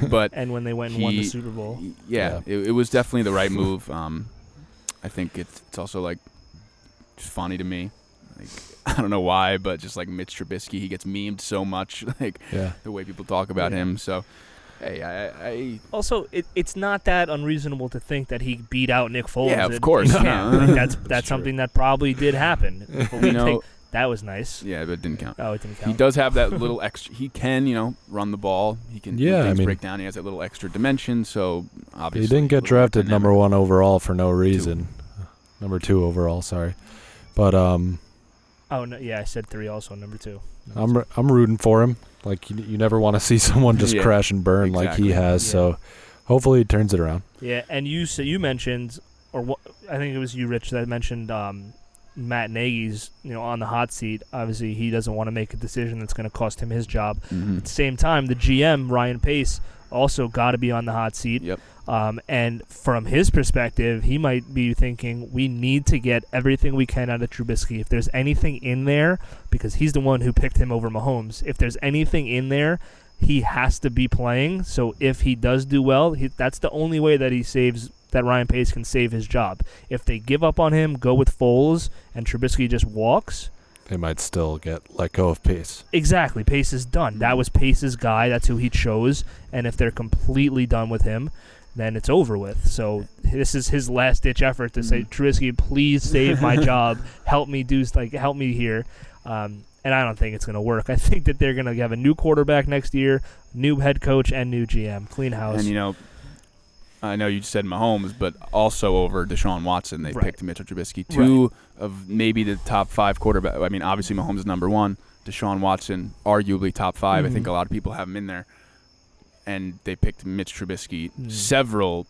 But and when they went and won the Super Bowl. Yeah. It was definitely the right move. I think it's also just funny to me. I don't know why, but just Mitch Trubisky, he gets memed so much, the way people talk about him. So. Hey, Also, it's not that unreasonable to think that he beat out Nick Foles. Yeah, of course. That's something that probably did happen. That was nice. Yeah, but it didn't count. Oh, it didn't count. He does have that little extra. He can, run the ball. He can break down. He has that little extra dimension. So obviously, he didn't get drafted number 1 overall for no reason. Number 2 overall, sorry, but Oh no, yeah, I said 3 also. Number 2. I'm rooting for him. You never want to see someone just crash and burn like he has. Yeah. So hopefully he turns it around. Yeah, and you mentioned, I think it was you, Rich, that mentioned Matt Nagy's on the hot seat. Obviously, he doesn't want to make a decision that's going to cost him his job. Mm-hmm. At the same time, the GM Ryan Pace also got to be on the hot seat. Yep. And from his perspective, he might be thinking we need to get everything we can out of Trubisky. If there's anything in there, because he's the one who picked him over Mahomes, if there's anything in there, he has to be playing. So if he does do well, that's the only way that Ryan Pace can save his job. If they give up on him, go with Foles, and Trubisky just walks, they might still get let go of Pace. Exactly. Pace is done. That was Pace's guy. That's who he chose. And if they're completely done with him, then it's over with. So this is his last-ditch effort to say, Trubisky, please save my job. Help me help me here. And I don't think it's going to work. I think that they're going to have a new quarterback next year, new head coach, and new GM. Clean house. And, I know you said Mahomes, but also over Deshaun Watson, they picked Mitchell Trubisky. 2 of maybe the top 5 quarterbacks. I mean, obviously Mahomes is number 1. Deshaun Watson, arguably top 5. I think a lot of people have him in there. And they picked Mitch Trubisky several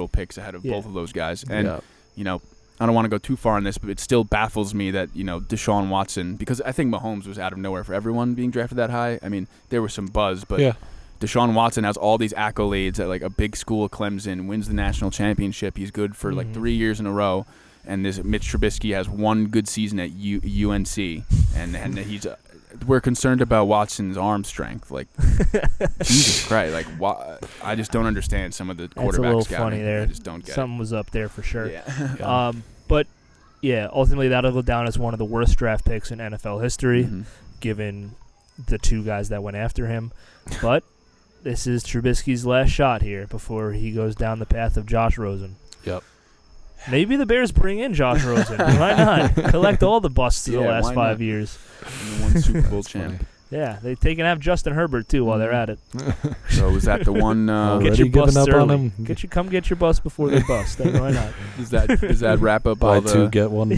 picks ahead of both of those guys. And, I don't want to go too far on this, but it still baffles me that, Deshaun Watson, because I think Mahomes was out of nowhere for everyone being drafted that high. I mean, there was some buzz, but Deshaun Watson has all these accolades at a big school, Clemson, wins the national championship. He's good for 3 years in a row. And this Mitch Trubisky has one good season at UNC, and he's we're concerned about Watson's arm strength. Jesus Christ! I just don't understand some of the quarterback scouting. That's a little funny there. I just don't get Something was up there for sure. Yeah. But yeah, ultimately that'll go down as one of the worst draft picks in NFL history, given the 2 guys that went after him. But this is Trubisky's last shot here before he goes down the path of Josh Rosen. Yep. Maybe the Bears bring in Josh Rosen. Why not? Collect all the busts of the last 5 years. And the 1 Super Bowl champ. Yeah, they can have Justin Herbert too while they're at it. So was that the one? Get your busts up early. On him. Come get your bust before they bust. Why not? Does that wrap up Buy all 2 get one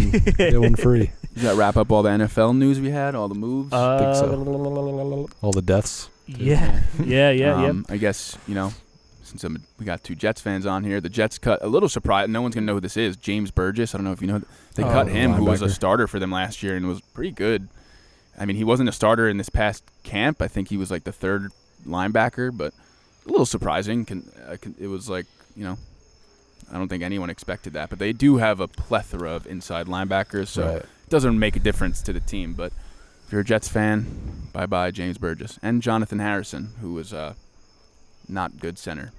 free? Does that wrap up all the NFL news we had? All the moves? I think so. All the deaths. Yeah. I guess since we got 2 Jets fans on here, the Jets cut a little surprised. No one's gonna know who this is. James Burgess. I don't know if you know. They cut him, who was a starter for them last year and was pretty good. I mean, he wasn't a starter in this past camp. I think he was like the 3rd linebacker, but a little surprising. It was like, I don't think anyone expected that. But they do have a plethora of inside linebackers, so it doesn't make a difference to the team. But if you're a Jets fan, bye-bye James Burgess. And Jonathan Harrison, who was not good center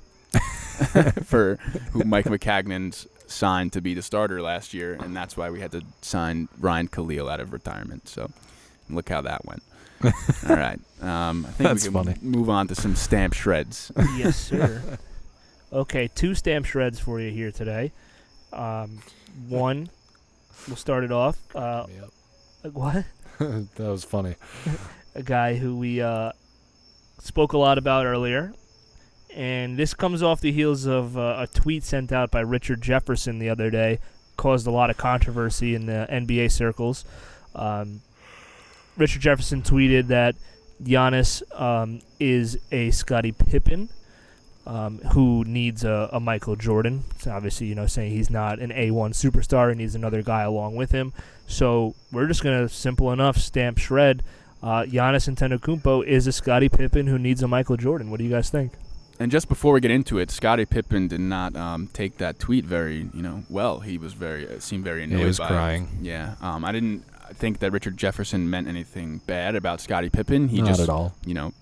for who Mike McCagnon's signed to be the starter last year, and that's why we had to sign Ryan Khalil out of retirement. So look how that went. All right. I think That's we can funny. move on to some stamp shreds. Yes, sir. Okay, 2 stamp shreds for you here today. One, we'll start it off. What? That was funny. A guy who we spoke a lot about earlier. And this comes off the heels of a tweet sent out by Richard Jefferson the other day. Caused a lot of controversy in the NBA circles. Richard Jefferson tweeted that Giannis is a Scottie Pippen who needs a Michael Jordan. So obviously, saying he's not an A1 superstar and needs another guy along with him. So we're just going to, simple enough, stamp shred. Giannis Antetokounmpo is a Scottie Pippen who needs a Michael Jordan. What do you guys think? And just before we get into it, Scottie Pippen did not take that tweet very, well. He was seemed very annoyed by it. He was crying. Yeah. I didn't think that Richard Jefferson meant anything bad about Scottie Pippen. He Not just, at all. You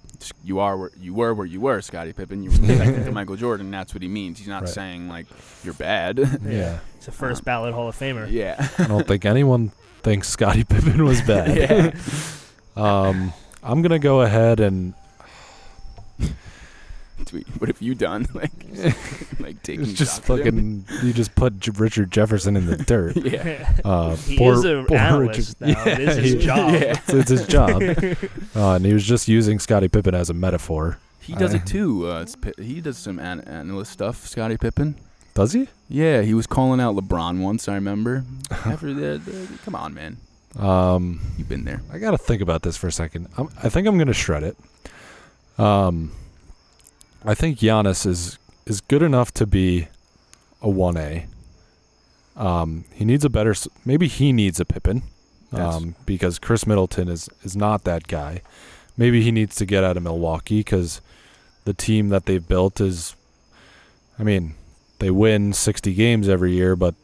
were where you were, Scottie Pippen. You were connected to Michael Jordan. That's what he means. He's not saying like you're bad. Yeah. It's a first ballot Hall of Famer. Yeah. I don't think anyone thinks Scottie Pippen was bad. Yeah. I'm gonna go ahead and Tweet. What have you done? Like taking it's just shots at him? you just put Richard Jefferson in the dirt. Yeah. He is an analyst now. Yeah, it is his job. Yeah. It's his job. And he was just using Scottie Pippen as a metaphor. He does it too. He does some analyst stuff, Scottie Pippen. Does he? Yeah, he was calling out LeBron once, I remember. Come on, man. You've been there. I gotta think about this for a second. I think I'm gonna shred it. I think Giannis is good enough to be a 1A. He needs a better. Maybe he needs a Pippen, because Chris Middleton is not that guy. Maybe he needs to get out of Milwaukee because the team that they've built is. I mean, they win 60 games every year, but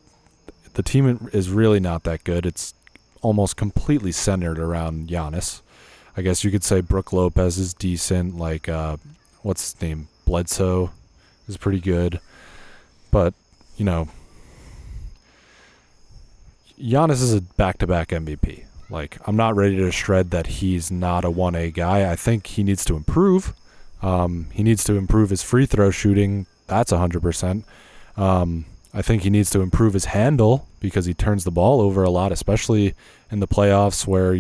the team is really not that good. It's almost completely centered around Giannis. I guess you could say Brook Lopez is decent. Like, what's his name? Bledsoe is pretty good. But, Giannis is a back-to-back MVP. Like, I'm not ready to shred that he's not a 1A guy. I think he needs to improve. He needs to improve his free throw shooting. That's 100%. I think he needs to improve his handle because he turns the ball over a lot, especially in the playoffs where,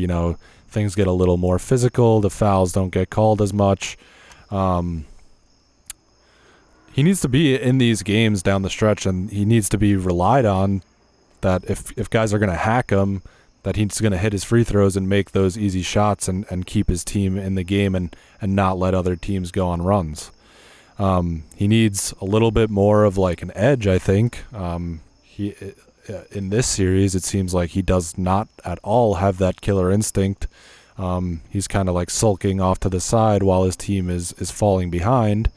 things get a little more physical. The fouls don't get called as much. He needs to be in these games down the stretch, and he needs to be relied on that if guys are going to hack him, that he's going to hit his free throws and make those easy shots and keep his team in the game and not let other teams go on runs. He needs a little bit more of like an edge, I think. In this series, it seems like he does not at all have that killer instinct. He's kind of like sulking off to the side while his team is falling behind,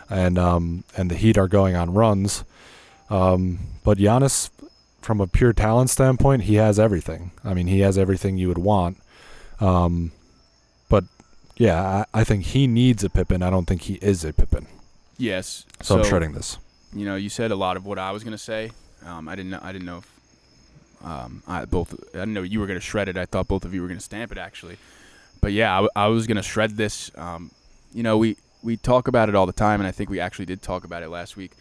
and the Heat are going on runs. But Giannis, from a pure talent standpoint, he has everything. I mean, he has everything you would want. But yeah, I think he needs a Pippen. I don't think he is a Pippen. Yes. So I'm shredding this. You said a lot of what I was gonna say. I didn't know if I didn't know you were gonna shred it. I thought both of you were gonna stamp it actually. But yeah, I was gonna shred this. We talk about it all the time, and I think we actually did talk about it last week.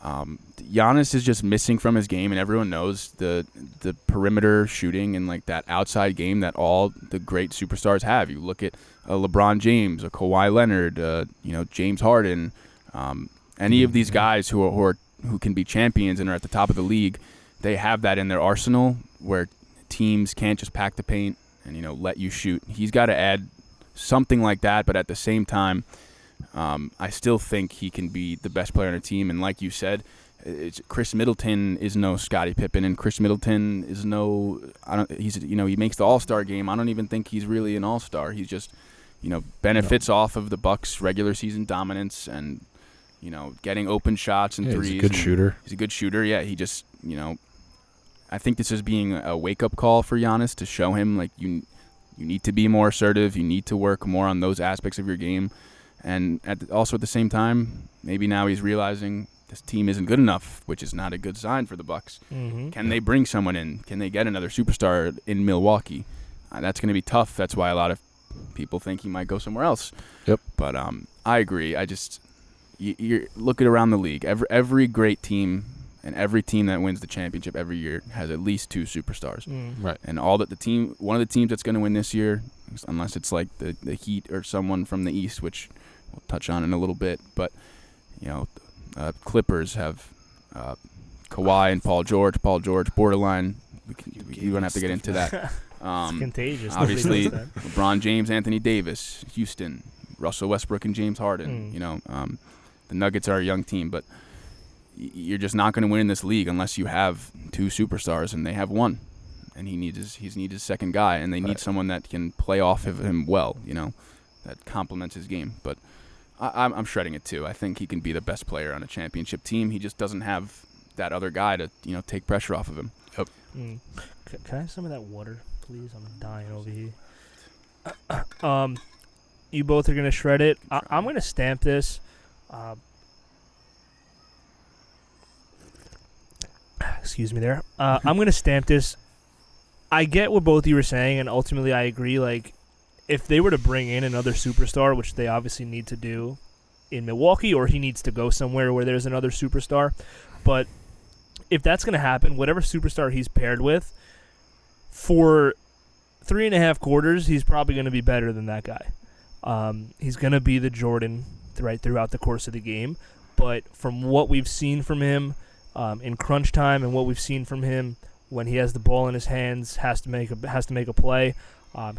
Giannis is just missing from his game, and everyone knows the perimeter shooting and like that outside game that all the great superstars have. You look at LeBron James, a Kawhi Leonard, James Harden, any of these guys who can be champions and are at the top of the league. They have that in their arsenal where teams can't just pack the paint and let you shoot. He's got to add something like that, but at the same time, I still think he can be the best player on a team. And like you said, Chris Middleton is no Scottie Pippen, and Chris Middleton is he makes the All-Star game. I don't even think he's really an All-Star. He's just, benefits off of the Bucks' regular season dominance and, getting open shots and threes. He's a good shooter. He's a good shooter. Yeah, he just, I think this is being a wake-up call for Giannis to show him, like, you need to be more assertive. You need to work more on those aspects of your game. And also at the same time, maybe now he's realizing this team isn't good enough, which is not a good sign for the Bucks. Mm-hmm. Can they bring someone in? Can they get another superstar in Milwaukee? That's going to be tough. That's why a lot of people think he might go somewhere else. Yep. But I agree. I just you look at around the league. Every great team and every team that wins the championship every year has at least 2 superstars. Right. And one of the teams that's going to win this year, unless it's like the Heat or someone from the East, which we'll touch on in a little bit, but Clippers have Kawhi and Paul George. Paul George, borderline. We don't have to get into that. It's contagious. Obviously, LeBron James, Anthony Davis, Houston, Russell Westbrook, and James Harden. The Nuggets are a young team, but you're just not going to win in this league unless you have 2 superstars, and they have one. And he needs his second guy, and they need someone that can play off of him well. That complements his game. But I'm shredding it too. I think he can be the best player on a championship team. He just doesn't have that other guy to take pressure off of him. Yep. Can I have some of that water, please? I'm dying over here. You both are gonna shred it. I'm gonna stamp this. Excuse me there. I'm gonna stamp this. I get what both of you were saying, and ultimately I agree. Like, if they were to bring in another superstar, which they obviously need to do in Milwaukee, or he needs to go somewhere where there's another superstar, but if that's going to happen, whatever superstar he's paired with, for 3.5 quarters, he's probably going to be better than that guy. He's going to be the Jordan throughout the course of the game, but from what we've seen from him in crunch time and what we've seen from him when he has the ball in his hands, has to make a play.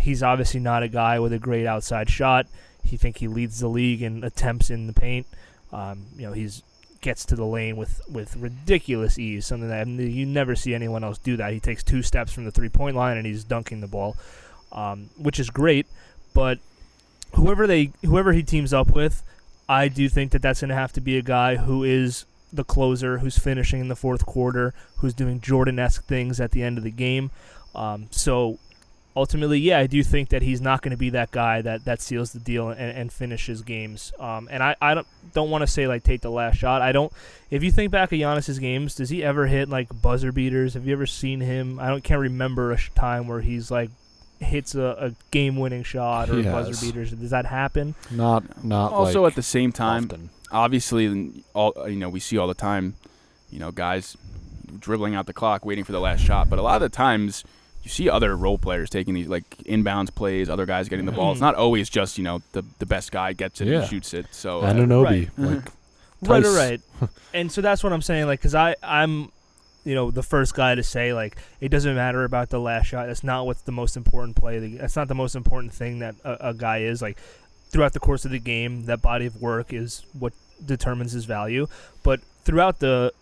He's obviously not a guy with a great outside shot. He leads the league in attempts in the paint. He's gets to the lane with ridiculous ease, something that you never see anyone else do that. He takes 2 steps from the 3-point line and he's dunking the ball, which is great. But whoever he teams up with, I do think that's going to have to be a guy who is the closer, who's finishing in the fourth quarter, who's doing Jordan-esque things at the end of the game. So ultimately, yeah, I do think that he's not going to be that guy that seals the deal and finishes games. And I don't want to say, like, take the last shot. If you think back at Giannis's games, does he ever hit, like, buzzer beaters? Have you ever seen him? Can't remember a time where he's, like, hits a game-winning shot or buzzer beaters. Does that happen? Not also, like, at the same time, often. Obviously, we see all the time, guys dribbling out the clock, waiting for the last shot. But a lot of the times, you see other role players taking these, like, inbounds plays, other guys getting the ball. It's not always just, the best guy gets it and shoots it. So Anunoby, right. And so that's what I'm saying, like, because I'm the first guy to say, like, it doesn't matter about the last shot. That's not what's the most important play. That's not the most important thing that a guy is. Like, throughout the course of the game, that body of work is what determines his value. But throughout the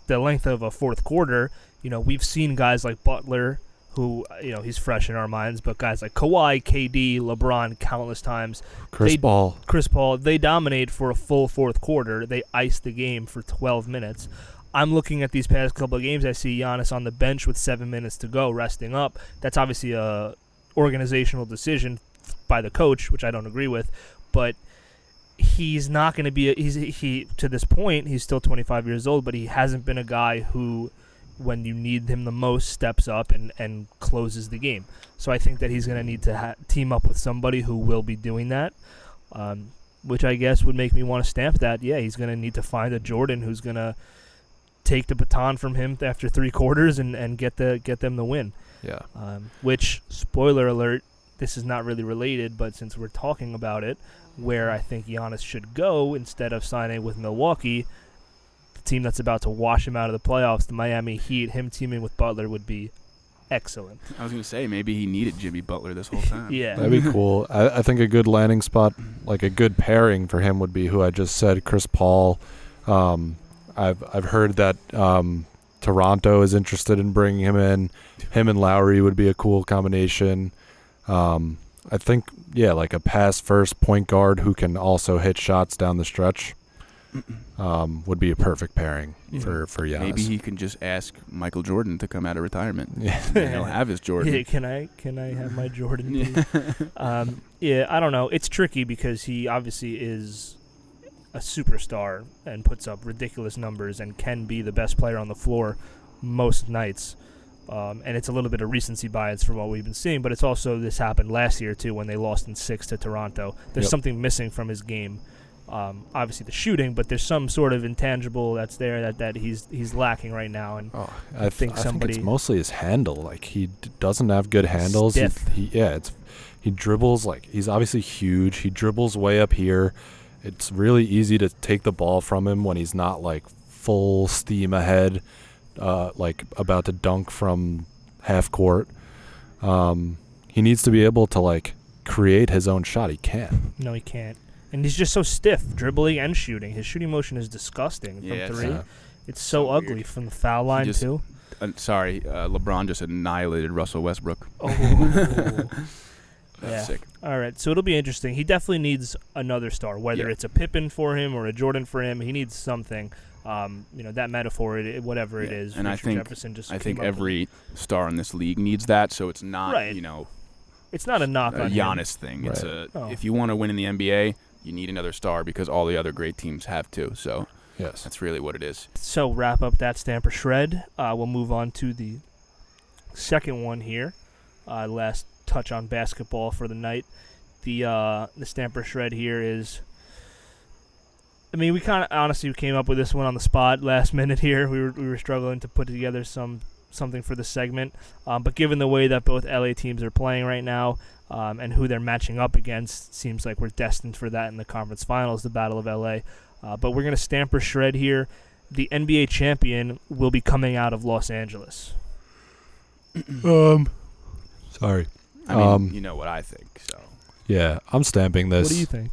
length of a fourth quarter, we've seen guys like Butler, who, he's fresh in our minds, but guys like Kawhi, KD, LeBron, countless times. Chris Paul, they dominate for a full fourth quarter. They ice the game for 12 minutes. I'm looking at these past couple of games. I see Giannis on the bench with 7 minutes to go, resting up. That's obviously a organizational decision by the coach, which I don't agree with, but he's not going to be he to this point, he's still 25 years old, but he hasn't been a guy who, when you need him the most, steps up and closes the game. So I think that he's going to need to team up with somebody who will be doing that, which I guess would make me want to stamp that. Yeah, he's going to need to find a Jordan who's going to take the baton from him after 3 quarters and get them the win. Yeah. Which, spoiler alert, this is not really related, but since we're talking about it, where I think Giannis should go instead of signing with Milwaukee, the team that's about to wash him out of the playoffs, the Miami Heat, him teaming with Butler would be excellent. I was going to say, maybe he needed Jimmy Butler this whole time. Yeah. That'd be cool. I think a good landing spot, like a good pairing for him, would be who I just said, Chris Paul. I've heard that Toronto is interested in bringing him in. Him and Lowry would be a cool combination. I think, like a pass-first point guard who can also hit shots down the stretch would be a perfect pairing for Giannis. Maybe he can just ask Michael Jordan to come out of retirement. Yeah. And he'll have his Jordan. Yeah, can I have my Jordan, please? I don't know. It's tricky because he obviously is a superstar and puts up ridiculous numbers and can be the best player on the floor most nights. And it's a little bit of recency bias from what we've been seeing, but it's also, this happened last year too when they lost in 6 to Toronto. There's something missing from his game. Obviously the shooting, but there's some sort of intangible that's there that he's lacking right now. And I think it's mostly his handle. Like he doesn't have good handles. He dribbles, like he's obviously huge. He dribbles way up here. It's really easy to take the ball from him when he's not like full steam ahead, like about to dunk from half court. He needs to be able to like create his own shot. He can't. No, he can't. And he's just so stiff, dribbling and shooting. His shooting motion is disgusting from three. It's so ugly weird. From the foul line too. LeBron just annihilated Russell Westbrook. Oh. That's sick. All right, so it'll be interesting. He definitely needs another star, whether it's a Pippen for him or a Jordan for him. He needs something. That metaphor, whatever it is. And Richard Jefferson just I think every star in this league needs that. So it's not, it's not a knock on Giannis thing. Right. It's if you want to win in the NBA, you need another star because all the other great teams have to. So that's really what it is. So wrap up that Stamper Shred. We'll move on to the second one here. Last touch on basketball for the night. The Stamper Shred here is, we kind of honestly came up with this one on the spot last minute here. We were struggling to put together something for the segment, but given the way that both LA teams are playing right now and who they're matching up against, seems like we're destined for that in the conference finals, the Battle of LA. But we're going to Stamper Shred here. The NBA champion will be coming out of Los Angeles. Sorry. You know what I think, so. Yeah, I'm stamping this. What do you think?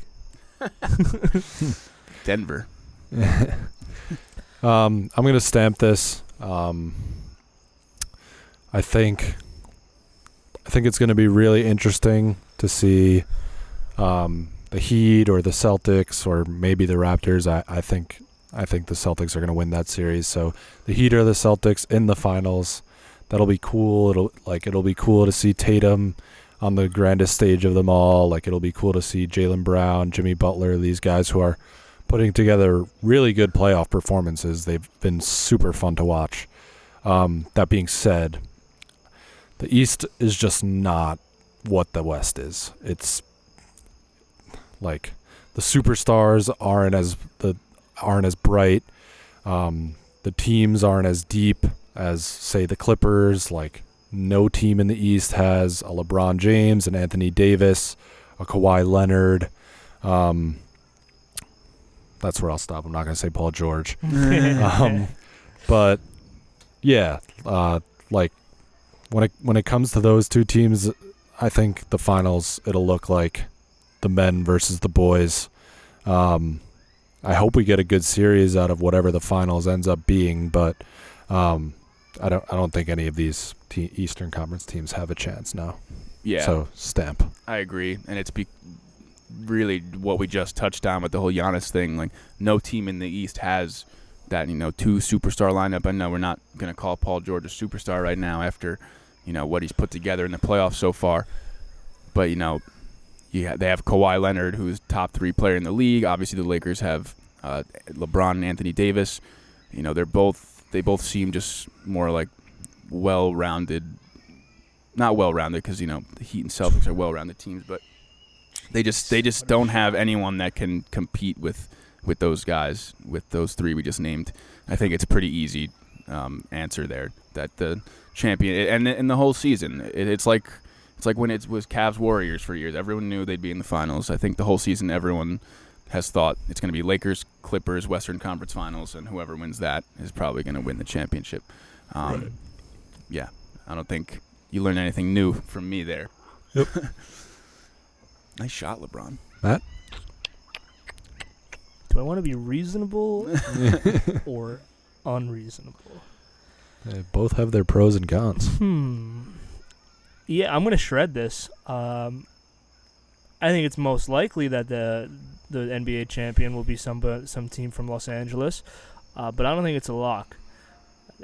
Denver. I'm going to stamp this. I think it's going to be really interesting to see the Heat or the Celtics or maybe the Raptors. I think the Celtics are going to win that series. So the Heat or the Celtics in the finals. That'll be cool. It'll be cool to see Tatum on the grandest stage of them all. Like it'll be cool to see Jaylen Brown, Jimmy Butler, these guys who are putting together really good playoff performances. They've been super fun to watch. That being said, the East is just not what the West is. It's like the superstars aren't as bright. The teams aren't as deep as, say, the Clippers. Like no team in the East has a LeBron James, an Anthony Davis, a Kawhi Leonard. That's where I'll stop. I'm not going to say Paul George. But yeah, like when it comes to those two teams, I think the finals, it'll look like the men versus the boys. I hope we get a good series out of whatever the finals ends up being, but I don't think any of these Eastern Conference teams have a chance now. Yeah. So stamp. I agree, and it's really what we just touched on with the whole Giannis thing. Like no team in the East has that, two superstar lineup. I know we're not going to call Paul George a superstar right now after, what he's put together in the playoffs so far. But, they have Kawhi Leonard, who's top 3 player in the league. Obviously, the Lakers have LeBron and Anthony Davis. They both seem just more like well-rounded. Not well-rounded because, the Heat and Celtics are well-rounded teams, but they just don't have anyone that can compete with those guys, with those 3 we just named. I think it's a pretty easy answer there that the champion and the whole season. It's like when it was Cavs Warriors for years. Everyone knew they'd be in the finals. I think the whole season everyone has thought it's going to be Lakers, Clippers, Western Conference Finals, and whoever wins that is probably going to win the championship. Right. Yeah, I don't think you learn anything new from me there. Yep. Nice shot, LeBron. Matt? Do I want to be reasonable or unreasonable? They both have their pros and cons. Yeah, I'm going to shred this. I think it's most likely that the NBA champion will be some team from Los Angeles, but I don't think it's a lock.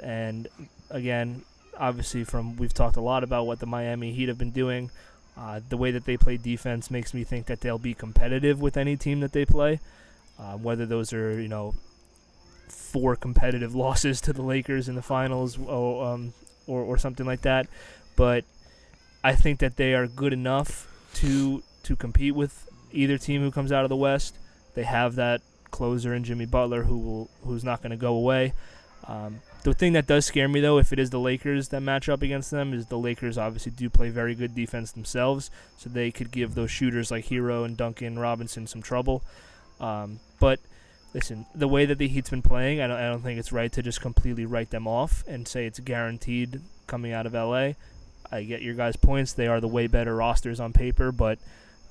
And again, obviously, we've talked a lot about what the Miami Heat have been doing. The way that they play defense makes me think that they'll be competitive with any team that they play. Whether those are 4 competitive losses to the Lakers in the finals or something like that, but I think that they are good enough to compete with either team who comes out of the West. They have that closer in Jimmy Butler who's not going to go away. The thing that does scare me, though, if it is the Lakers that match up against them, is the Lakers obviously do play very good defense themselves, so they could give those shooters like Hero and Duncan Robinson some trouble. But listen, the way that the Heat's been playing, I don't think it's right to just completely write them off and say it's guaranteed coming out of LA. I get your guys' points. They are the way better rosters on paper, but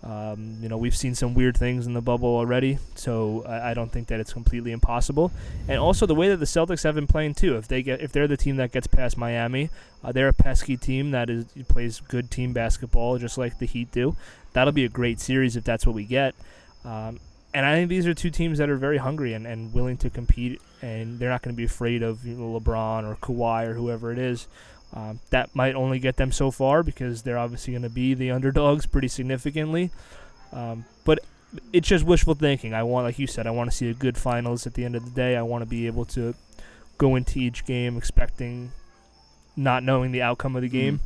we've seen some weird things in the bubble already, so I don't think that it's completely impossible. And also the way that the Celtics have been playing too. If they're the team that gets past Miami, they're a pesky team that plays good team basketball, just like the Heat do. That'll be a great series if that's what we get. And I think these are 2 teams that are very hungry and willing to compete, and they're not going to be afraid of LeBron or Kawhi or whoever it is. That might only get them so far because they're obviously going to be the underdogs pretty significantly. But it's just wishful thinking. Like you said, I want to see a good finals at the end of the day. I want to be able to go into each game expecting, not knowing the outcome of the game.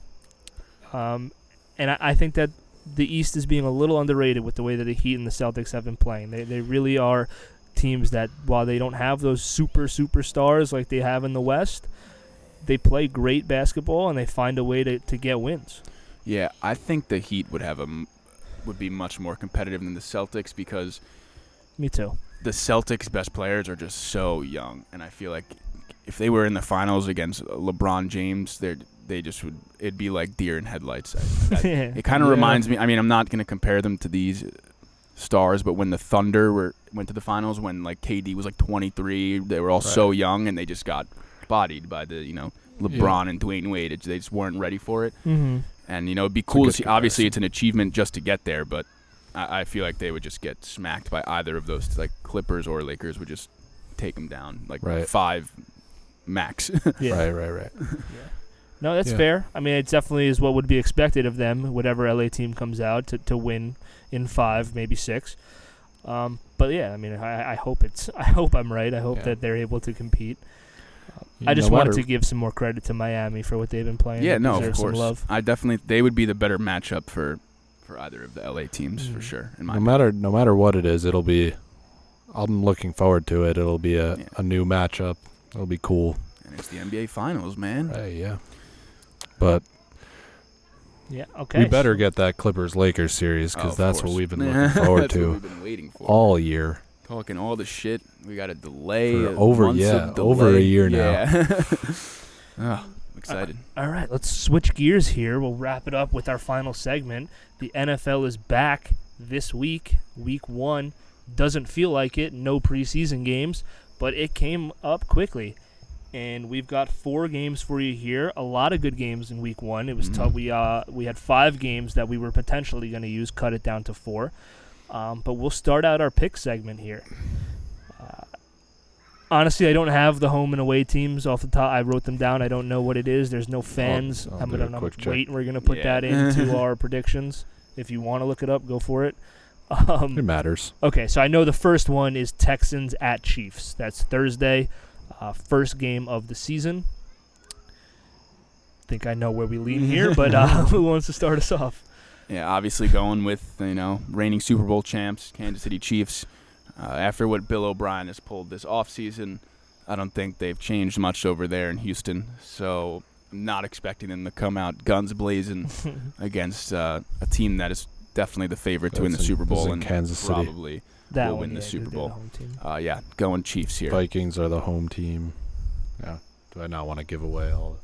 And I think that the East is being a little underrated with the way that the Heat and the Celtics have been playing. They really are teams that, while they don't have those superstars like they have in the West, they play great basketball and they find a way to get wins. Yeah, I think the Heat would be much more competitive than the Celtics because Me too. the Celtics' best players are just so young, and I feel like if they were in the finals against LeBron James, it'd be like deer in headlights. It kind of reminds me. I mean, I'm not going to compare them to these stars, but when the Thunder went to the finals, when like KD was like 23, they were all so young, and they just got bodied by the LeBron and Dwayne Wade. They just weren't ready for it. Mm-hmm. And it'd be cool to see. Obviously, it's an achievement just to get there, but I feel like they would just get smacked by either of those. Like Clippers or Lakers would just take them down, like 5 max. Right. Yeah. No, that's fair. I mean, it definitely is what would be expected of them, whatever LA team comes out to win in 5, maybe 6. But yeah, I mean, I hope I'm right. I hope that they're able to compete. I just wanted to give some more credit to Miami for what they've been playing. Yeah, no, of course. Some love. They would be the better matchup for either of the LA teams for sure. In my no matter what it is, it'll be. I'm looking forward to it. It'll be a new matchup. It'll be cool. And it's the NBA Finals, man. Right, yeah. But yeah, okay. We better get that Clippers-Lakers series because that's what we've been looking forward that's to what we've been waiting for all year. Talking all the shit. We got a delay. Over a year now. Oh, I'm excited. All right, let's switch gears here. We'll wrap it up with our final segment. The NFL is back this week, week 1. Doesn't feel like it. No preseason games, but it came up quickly. And we've got 4 games for you here. A lot of good games in week 1. It was tough. We had 5 games that we were potentially going to use, cut it down to 4. But we'll start out our pick segment here. Honestly, I don't have the home and away teams off the top. I wrote them down. I don't know what it is. There's no fans. I'm going to wait. We're going to put that into our predictions. If you want to look it up, go for it. It matters. Okay, so I know the first one is Texans at Chiefs. That's Thursday, first game of the season. Think I know where we lean here, but who wants to start us off? Yeah, obviously going with, reigning Super Bowl champs, Kansas City Chiefs. After what Bill O'Brien has pulled this offseason, I don't think they've changed much over there in Houston. So I'm not expecting them to come out guns blazing against a team that is definitely the favorite to win the Super Bowl and Kansas City. Probably will win the Super Bowl. Going Chiefs here. Vikings are the home team. Yeah. Do I not want to give away all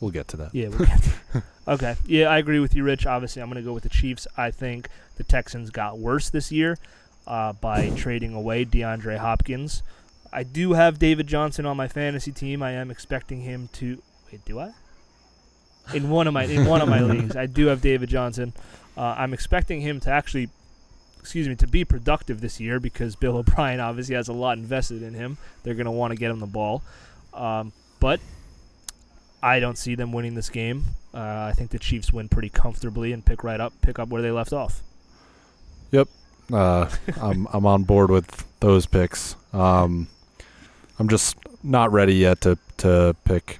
we'll get to that. Yeah, we'll get to Okay. Yeah, I agree with you, Rich. Obviously, I'm going to go with the Chiefs. I think the Texans got worse this year by trading away DeAndre Hopkins. I do have David Johnson on my fantasy team. I am expecting him to – wait, do I? In one of my leagues, I do have David Johnson. I'm expecting him to actually – to be productive this year because Bill O'Brien obviously has a lot invested in him. They're going to want to get him the ball. But I don't see them winning this game. I think the Chiefs win pretty comfortably and pick up where they left off. Yep. I'm on board with those picks. I'm just not ready yet to pick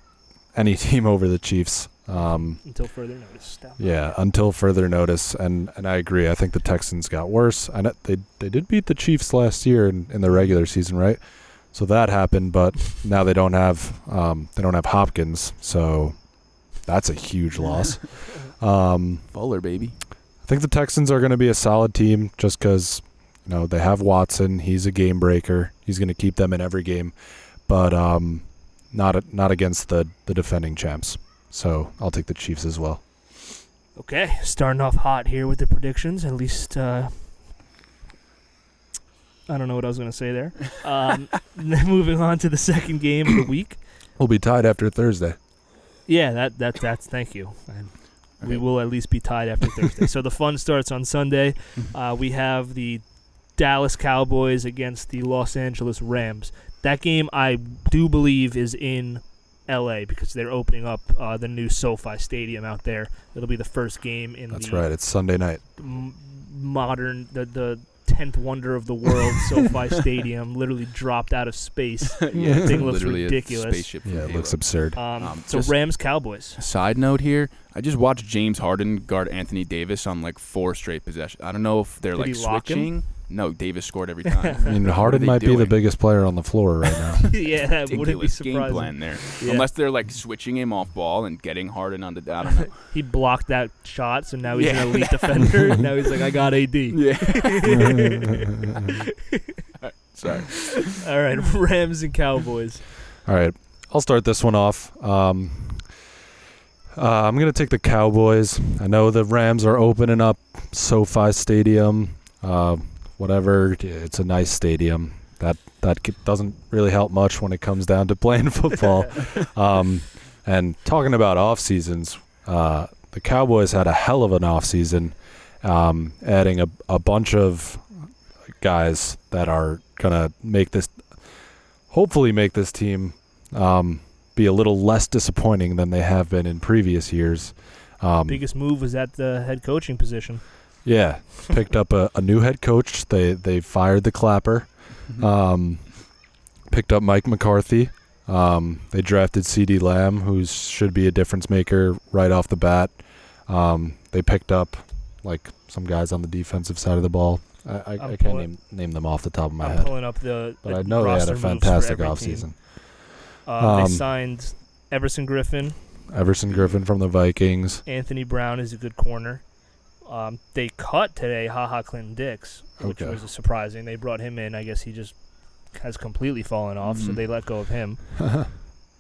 any team over the Chiefs. Until further notice. Yeah, until further notice, and I agree. I think the Texans got worse, and they did beat the Chiefs last year in the regular season, right? So that happened, but now they don't have Hopkins, so that's a huge loss. Bowler, baby. I think the Texans are going to be a solid team just because they have Watson. He's a game breaker. He's going to keep them in every game, but not against the defending champs. So I'll take the Chiefs as well. Okay, starting off hot here with the predictions. At least I don't know what I was going to say there. Moving on to the second game of the week. We'll be tied after Thursday. Yeah, that's thank you. And we will at least be tied after Thursday. So the fun starts on Sunday. We have the Dallas Cowboys against the Los Angeles Rams. That game I do believe is in LA because they're opening up the new SoFi Stadium out there. It'll be the first game in That's right. It's Sunday night. Modern, the 10th wonder of the world, SoFi Stadium, literally dropped out of space. Yeah, the thing looks literally ridiculous. A spaceship from Yeah, it Halo. looks absurd. So Rams Cowboys. Side note here, I just watched James Harden guard Anthony Davis on like 4 straight possessions. I don't know if they're Did he lock him? switching. No, Davis scored every time. I mean, Harden might be the biggest player on the floor right now. Yeah, that wouldn't be Ridiculous game surprising. plan there. Yeah. Unless they're like switching him off ball and getting Harden on the. I don't know. He blocked that shot, so now he's an elite defender. Now he's like, I got AD. Yeah. Sorry. All right, Rams and Cowboys. All right, I'll start this one off. I'm going to take the Cowboys. I know the Rams are opening up SoFi Stadium. Whatever, it's a nice stadium. That doesn't really help much when it comes down to playing football. And talking about off seasons, the Cowboys had a hell of an off season, adding a bunch of guys that are gonna hopefully make this team be a little less disappointing than they have been in previous years. Biggest move was at the head coaching position. Yeah, picked up a new head coach. They fired the clapper. Picked up Mike McCarthy. They drafted CeeDee Lamb, who should be a difference maker right off the bat. They picked up like some guys on the defensive side of the ball. I can't name them off the top of my head. I'm pulling up but I know they had a fantastic offseason. They signed Everson Griffin. From the Vikings. Anthony Brown is a good corner. They cut today Clinton Dix, which was surprising. They brought him in. I guess he just has completely fallen off, so they let go of him.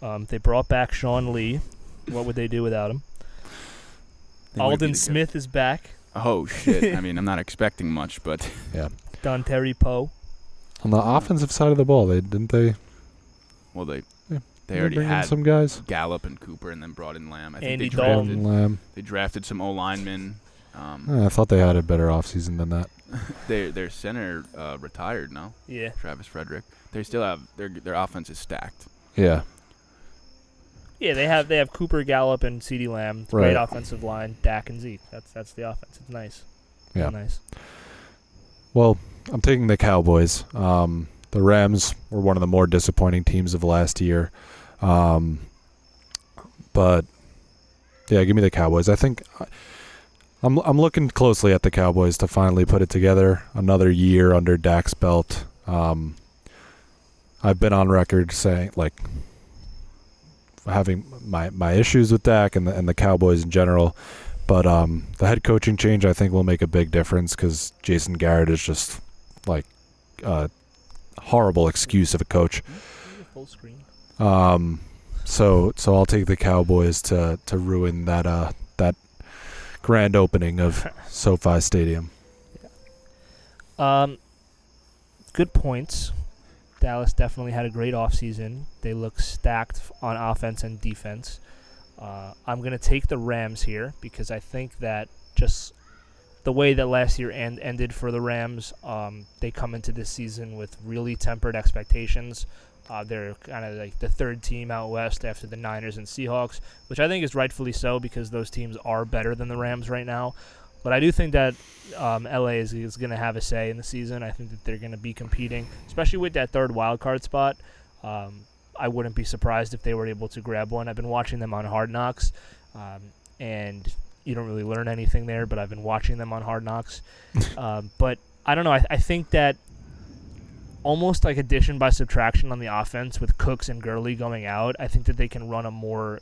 They brought back Sean Lee. What would they do without him? Alden Smith is back. Oh, shit. I mean, I'm not expecting much, but... Yeah. Dontari Poe. On the offensive side of the ball, didn't they? Well, they already had some guys. Gallup and Cooper and then brought in Lamb. I think Andy they Dalton. Lamb. They drafted some O-linemen. I thought they had a better offseason than that. Their center retired now. Yeah. Travis Frederick. They still have their offense is stacked. Yeah. Yeah, they have Cooper, Gallup, and CeeDee Lamb. Great offensive line. Dak and Zeke. That's the offense. It's nice. Yeah. Nice. Well, I'm taking the Cowboys. The Rams were one of the more disappointing teams of last year. But yeah, give me the Cowboys. I think I'm looking closely at the Cowboys to finally put it together. Another year under Dak's belt. I've been on record saying having my issues with Dak and the Cowboys in general, but the head coaching change I think will make a big difference because Jason Garrett is just like a horrible excuse of a coach. Full screen. So I'll take the Cowboys to ruin that grand opening of SoFi Stadium. Good points. Dallas definitely had a great offseason. They look stacked on offense and defense. I'm going to take the Rams here because I think that just the way that last year ended for the Rams, they come into this season with really tempered expectations. They're kind of like the third team out west after the Niners and Seahawks, which I think is rightfully so because those teams are better than the Rams right now. But I do think that LA is going to have a say in the season. I think that they're going to be competing, especially with that third wild card spot. I wouldn't be surprised if they were able to grab one. I've been watching them on Hard Knocks, and you don't really learn anything there, but I've been watching them on Hard Knocks. But I don't know. I think that almost like addition by subtraction on the offense with Cooks and Gurley going out, I think that they can run a more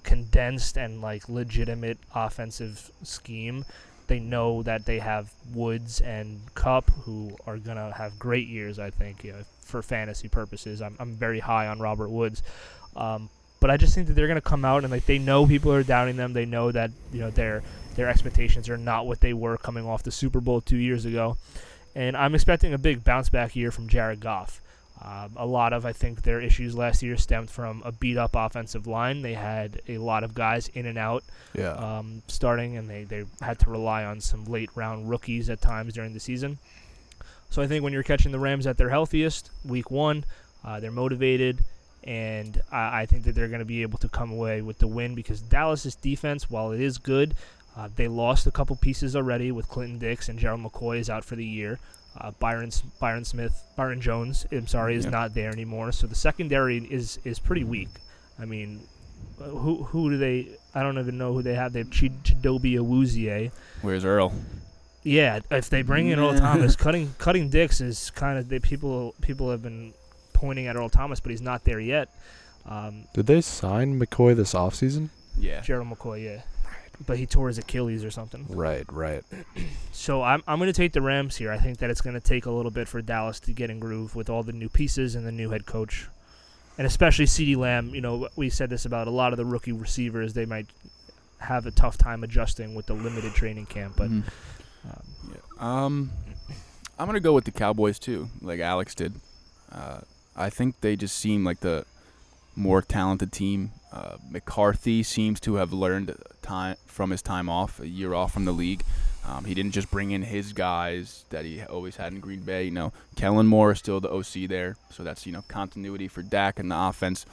condensed and like legitimate offensive scheme. They know that they have Woods and Kupp, who are gonna have great years. I think for fantasy purposes, I'm very high on Robert Woods, but I just think that they're gonna come out and like they know people are doubting them. They know that their expectations are not what they were coming off the Super Bowl 2 years ago, and I'm expecting a big bounce back year from Jared Goff. A lot of, I think, their issues last year stemmed from a beat-up offensive line. They had a lot of guys in and out starting, and they had to rely on some late-round rookies at times during the season. So I think when you're catching the Rams at their healthiest, week one, they're motivated, and I think that they're going to be able to come away with the win because Dallas's defense, while it is good, they lost a couple pieces already with Clinton Dix and Gerald McCoy is out for the year. Byron Jones, is not there anymore. So the secondary is pretty weak. I mean, who do they? I don't even know who they have. They have Chidobe Awuzie. Where's Earl? Yeah, if they bring in Earl Thomas, cutting Dix is kind of people have been pointing at Earl Thomas, but he's not there yet. Did they sign McCoy this offseason? Yeah, Gerald McCoy. Yeah. But he tore his Achilles or something. Right. So I'm going to take the Rams here. I think that it's going to take a little bit for Dallas to get in groove with all the new pieces and the new head coach. And especially CeeDee Lamb. We said this about a lot of the rookie receivers. They might have a tough time adjusting with the limited training camp. But I'm going to go with the Cowboys too, like Alex did. I think they just seem like the more talented team. McCarthy seems to have learned time from his time off, a year off from the league. He didn't just bring in his guys that he always had in Green Bay. Kellen Moore is still the OC there, so that's continuity for Dak and the offense.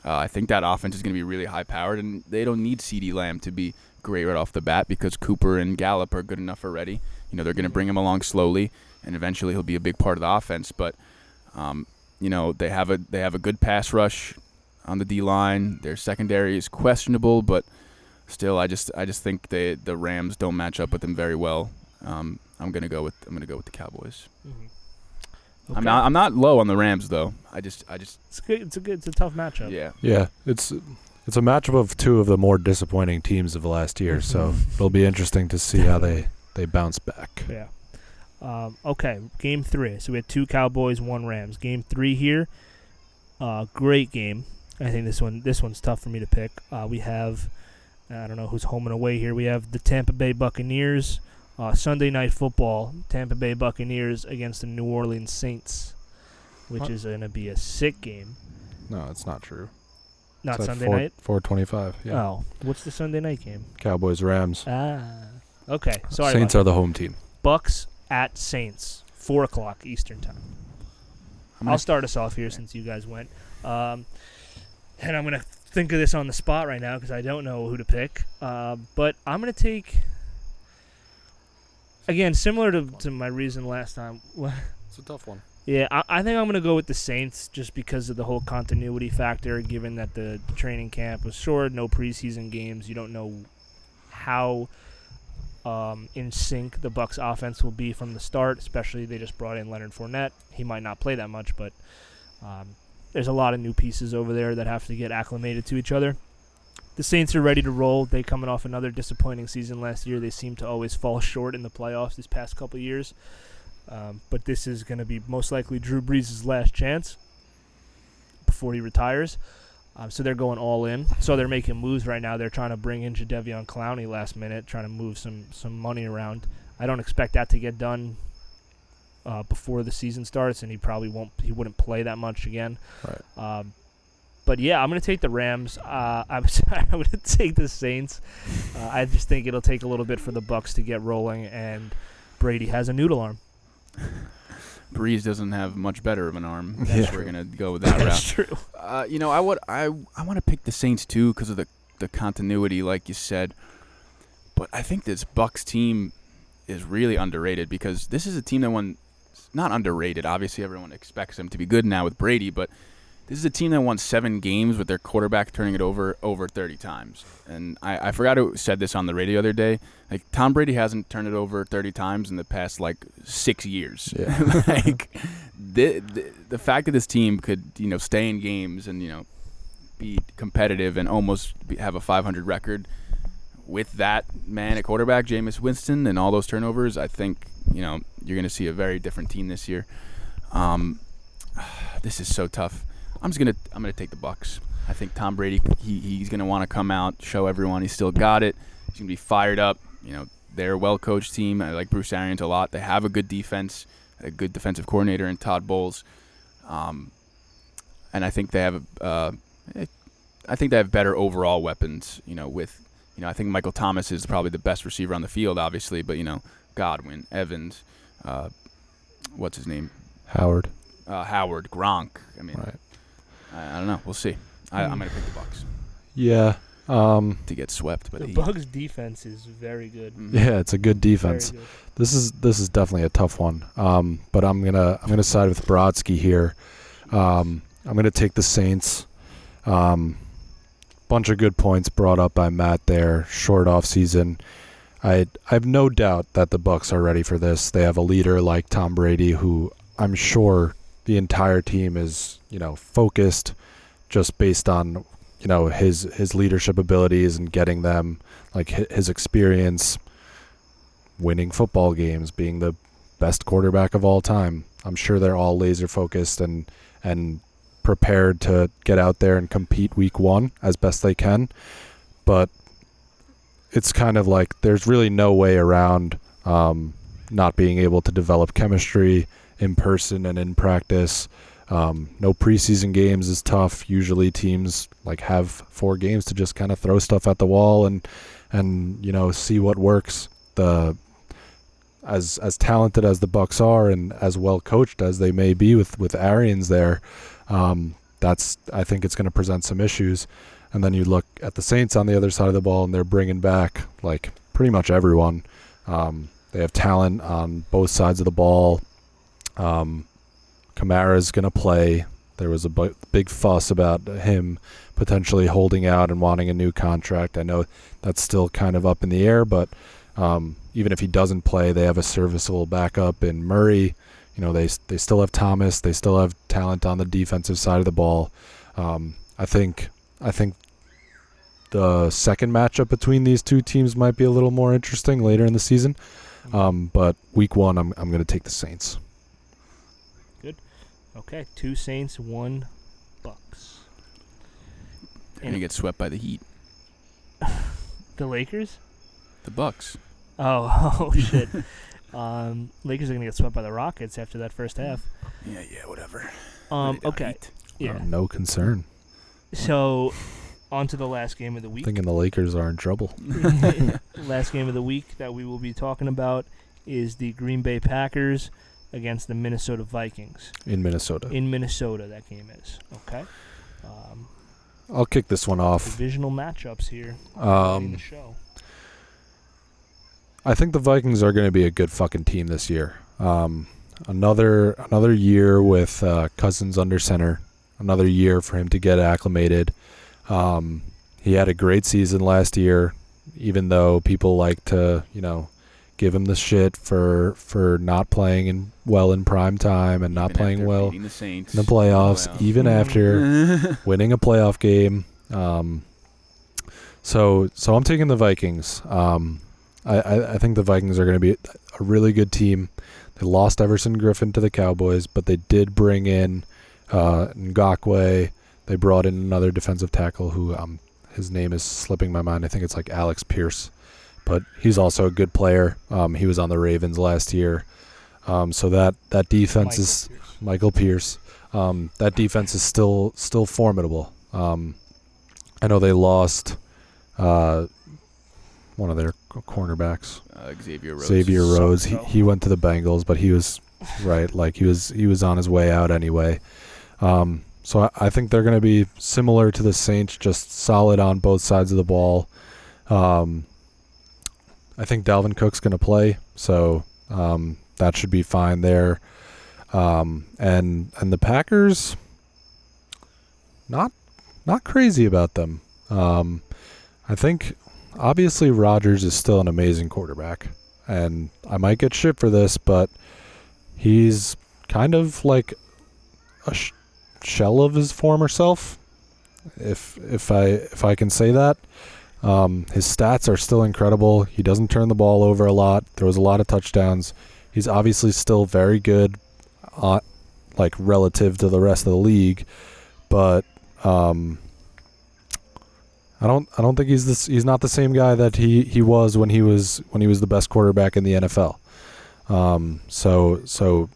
I think that offense is going to be really high-powered, and they don't need CeeDee Lamb to be great right off the bat because Cooper and Gallup are good enough already. They're going to bring him along slowly, and eventually he'll be a big part of the offense. But they have a good pass rush on the D-line. Their secondary is questionable, but still, I just think the Rams don't match up with them very well. I'm gonna go with the Cowboys. Mm-hmm. Okay. I'm not low on the Rams though. I just it's good. It's a tough matchup. Yeah. It's a matchup of two of the more disappointing teams of the last year. So it'll be interesting to see how they bounce back. Yeah. Okay. Game 3. So we had 2 Cowboys, 1 Rams. Game 3 here. Great game. I think this one's tough for me to pick. We have, I don't know who's home and away here. We have the Tampa Bay Buccaneers, Sunday Night Football, Tampa Bay Buccaneers against the New Orleans Saints, which is going to be a sick game. No, it's not true. Not Sunday night? 4:25, yeah. Oh, what's the Sunday night game? Cowboys-Rams. Okay. Sorry. Saints are the home team. Bucks at Saints, 4 o'clock Eastern time. I'll start us off here since you guys went. And I'm going to think of this on the spot right now because I don't know who to pick. But I'm going to take, again, similar to my reason last time. It's a tough one. Yeah, I think I'm going to go with the Saints just because of the whole continuity factor, given that the training camp was short, no preseason games. You don't know how in sync the Bucs offense will be from the start, especially they just brought in Leonard Fournette. He might not play that much, but there's a lot of new pieces over there that have to get acclimated to each other. The Saints are ready to roll. They coming off another disappointing season last year. They seem to always fall short in the playoffs these past couple of years. But this is going to be most likely Drew Brees' last chance. before he retires. So they're going all in. So they're making moves right now. They're trying to bring in Jadeveon Clowney last minute, trying to move some money around. I don't expect that to get done before the season starts, and he wouldn't play that much again. Right. But yeah, I'm gonna take the Rams. I'm gonna take the Saints. I just think it'll take a little bit for the Bucs to get rolling, and Brady has a noodle arm. Breeze doesn't have much better of an arm. Yeah. We're gonna go with that route. That's true. I want to pick the Saints too because of the continuity, like you said. But I think this Bucs team is really underrated because this is a team that not underrated. Obviously, everyone expects them to be good now with Brady, but this is a team that won 7 games with their quarterback turning it over 30 times. And I forgot who said this on the radio the other day. Like, Tom Brady hasn't turned it over 30 times in the past, 6 years. Yeah. The fact that this team could, stay in games and, be competitive and almost have a 500 record with that man at quarterback, Jameis Winston, and all those turnovers, I think, you're going to see a very different team this year. This is so tough. I'm gonna take the Bucs. I think Tom Brady, he's gonna want to come out, show everyone he's still got it. He's gonna be fired up. They're a well-coached team. I like Bruce Arians a lot. They have a good defense, a good defensive coordinator in Todd Bowles, and I think they have better overall weapons. I think Michael Thomas is probably the best receiver on the field, obviously, but Godwin, Evans, what's his name? Howard, Gronk. Right. I don't know. We'll see. I'm going to pick the Bucs. Yeah. To get swept by the the Bucs defense is very good. Mm-hmm. Yeah, it's a good defense. Very good. This is definitely a tough one. But I'm gonna side with Brodsky here. I'm gonna take the Saints. Bunch of good points brought up by Matt there. Short off season. I have no doubt that the Bucs are ready for this. They have a leader like Tom Brady, who I'm sure the entire team is, focused just based on, his leadership abilities and getting them, his experience winning football games, being the best quarterback of all time. I'm sure they're all laser focused and prepared to get out there and compete week 1 as best they can. But it's kind of like there's really no way around not being able to develop chemistry in person and in practice. No preseason games is tough. Usually teams have 4 games to just kind of throw stuff at the wall and see what works. As talented as the Bucs are and as well coached as they may be with Arians there, I think it's going to present some issues. And then you look at the Saints on the other side of the ball, and they're bringing back pretty much everyone. They have talent on both sides of the ball. Kamara's going to play. There was a big fuss about him potentially holding out and wanting a new contract. I know that's still kind of up in the air, but even if he doesn't play, they have a serviceable backup in Murray. They still have Thomas. They still have talent on the defensive side of the ball. I think the second matchup between these two teams might be a little more interesting later in the season. But week 1, I'm going to take the Saints. Good. Okay, 2 Saints, 1 Bucs. They're going to get swept by the Heat. The Lakers? The Bucs. Oh shit. Lakers are going to get swept by the Rockets after that first half. Yeah, whatever. Okay. Yeah. No concern. So, on to the last game of the week. Thinking the Lakers are in trouble. Last game of the week that we will be talking about is the Green Bay Packers against the Minnesota Vikings. In Minnesota. In Minnesota, that game is. Okay. I'll kick this one off. Divisional matchups here in the show. I think the Vikings are going to be a good fucking team this year. Another year with Cousins under center. Another year for him to get acclimated. He had a great season last year, even though people like to, give him the shit for not playing well in prime time and not playing well in the playoffs, even after winning a playoff game. So I'm taking the Vikings. I think the Vikings are going to be a really good team. They lost Everson Griffin to the Cowboys, but they did bring in Ngakoue. they brought in another defensive tackle who his name is slipping my mind. I think it's like Alex Pierce, but he's also a good player. He was on the Ravens last year. So that defense is Michael Pierce. That defense is still formidable. I know they lost one of their cornerbacks, Xavier Rhodes. He went to the Bengals, but he was right. Like he was on his way out anyway. So I think they're going to be similar to the Saints, just solid on both sides of the ball. I think Dalvin Cook's going to play, so that should be fine there. And the Packers, not crazy about them. I think obviously Rodgers is still an amazing quarterback, and I might get shit for this, but he's kind of like a shell of his former self, if I can say that. His stats are still incredible. He doesn't turn the ball over a lot. There was a lot of touchdowns. He's obviously still very good, like relative to the rest of the league, but I don't think he's not the same guy that he was when he was the best quarterback in the NFL. So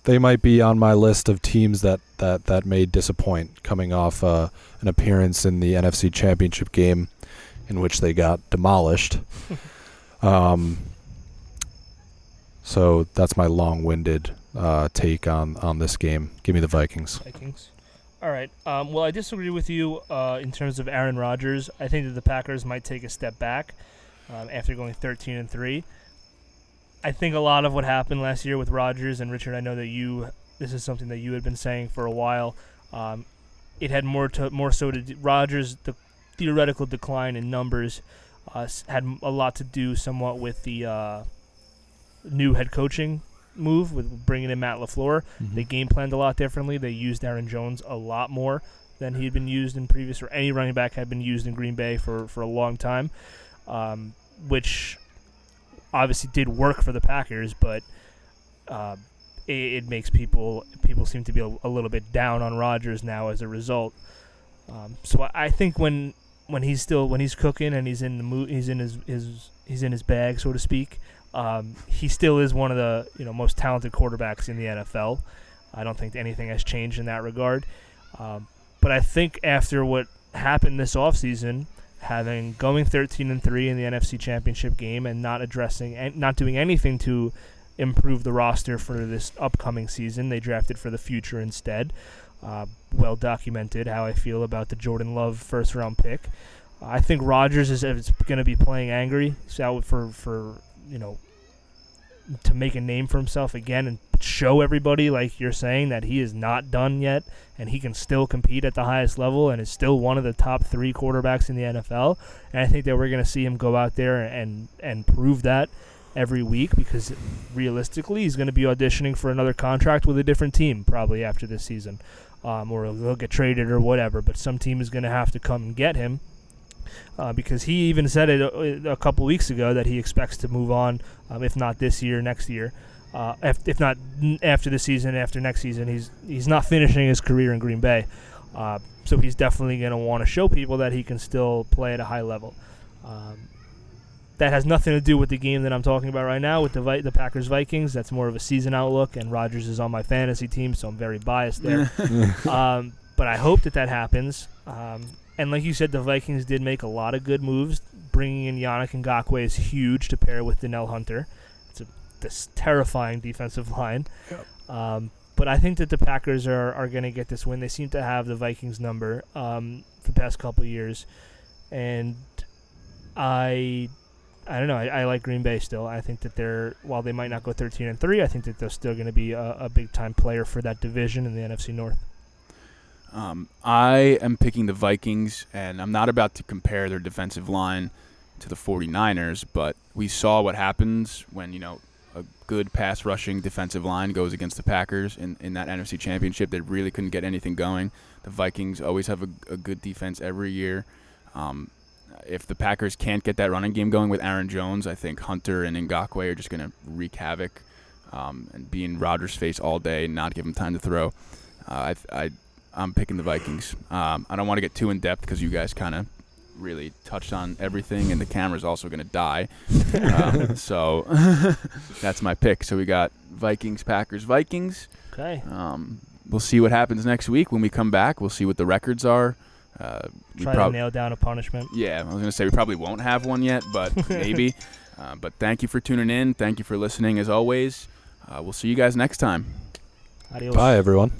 they might be on my list of teams that may disappoint coming off an appearance in the NFC Championship game in which they got demolished. So that's my long-winded take on this game. Give me the Vikings. All right. Well, I disagree with you in terms of Aaron Rodgers. I think that the Packers might take a step back after going 13-3. I think a lot of what happened last year with Rodgers, and Richard, I know that this is something that you had been saying for a while. It had more so to Rodgers, the theoretical decline in numbers had a lot to do somewhat with the new head coaching move with bringing in Matt LaFleur. Mm-hmm. They game planned a lot differently. They used Aaron Jones a lot more than he had been used in previous, or any running back had been used in Green Bay for a long time, which obviously did work for the Packers, but it makes people seem to be a little bit down on Rodgers now as a result. So I think when he's cooking and he's in the mood, he's in his bag, so to speak. He still is one of the most talented quarterbacks in the NFL. I don't think anything has changed in that regard. But I think after what happened this offseason, going 13-3 in the NFC Championship game and not doing anything to improve the roster for this upcoming season, they drafted for the future instead. Well documented how I feel about the Jordan Love first-round pick. I think Rodgers is going to be playing angry. He's out for to make a name for himself again and show everybody, like you're saying, that he is not done yet and he can still compete at the highest level and is still one of the top 3 quarterbacks in the NFL. And I think that we're going to see him go out there and prove that every week, because realistically he's going to be auditioning for another contract with a different team probably after this season, or he'll get traded or whatever, but some team is going to have to come and get him. Because he even said it a couple weeks ago that he expects to move on, if not this year, next year. If not after the season, after next season, he's not finishing his career in Green Bay. So he's definitely going to want to show people that he can still play at a high level. That has nothing to do with the game that I'm talking about right now with the Packers-Vikings. That's more of a season outlook, and Rodgers is on my fantasy team, so I'm very biased there. But I hope that happens. And like you said, the Vikings did make a lot of good moves. Bringing in Yannick Ngakoue is huge to pair with Danielle Hunter. It's this terrifying defensive line. Yep. But I think that the Packers are going to get this win. They seem to have the Vikings number for the past couple of years. And I don't know. I like Green Bay still. I think that while they might not go 13-3, I think that they're still going to be a big-time player for that division in the NFC North. I am picking the Vikings, and I'm not about to compare their defensive line to the 49ers, but we saw what happens when, a good pass-rushing defensive line goes against the Packers in that NFC Championship. They really couldn't get anything going. The Vikings always have a good defense every year. If the Packers can't get that running game going with Aaron Jones, I think Hunter and Ngakoue are just going to wreak havoc and be in Rodgers' face all day and not give him time to throw. I'm picking the Vikings. I don't want to get too in depth because you guys kind of really touched on everything, and the camera's also going to die. So that's my pick. So we got Vikings, Packers, Vikings. Okay. We'll see what happens next week when we come back. We'll see what the records are. Try to nail down a punishment. Yeah, I was going to say we probably won't have one yet, but maybe. But thank you for tuning in. Thank you for listening as always. We'll see you guys next time. Adios. Bye, everyone.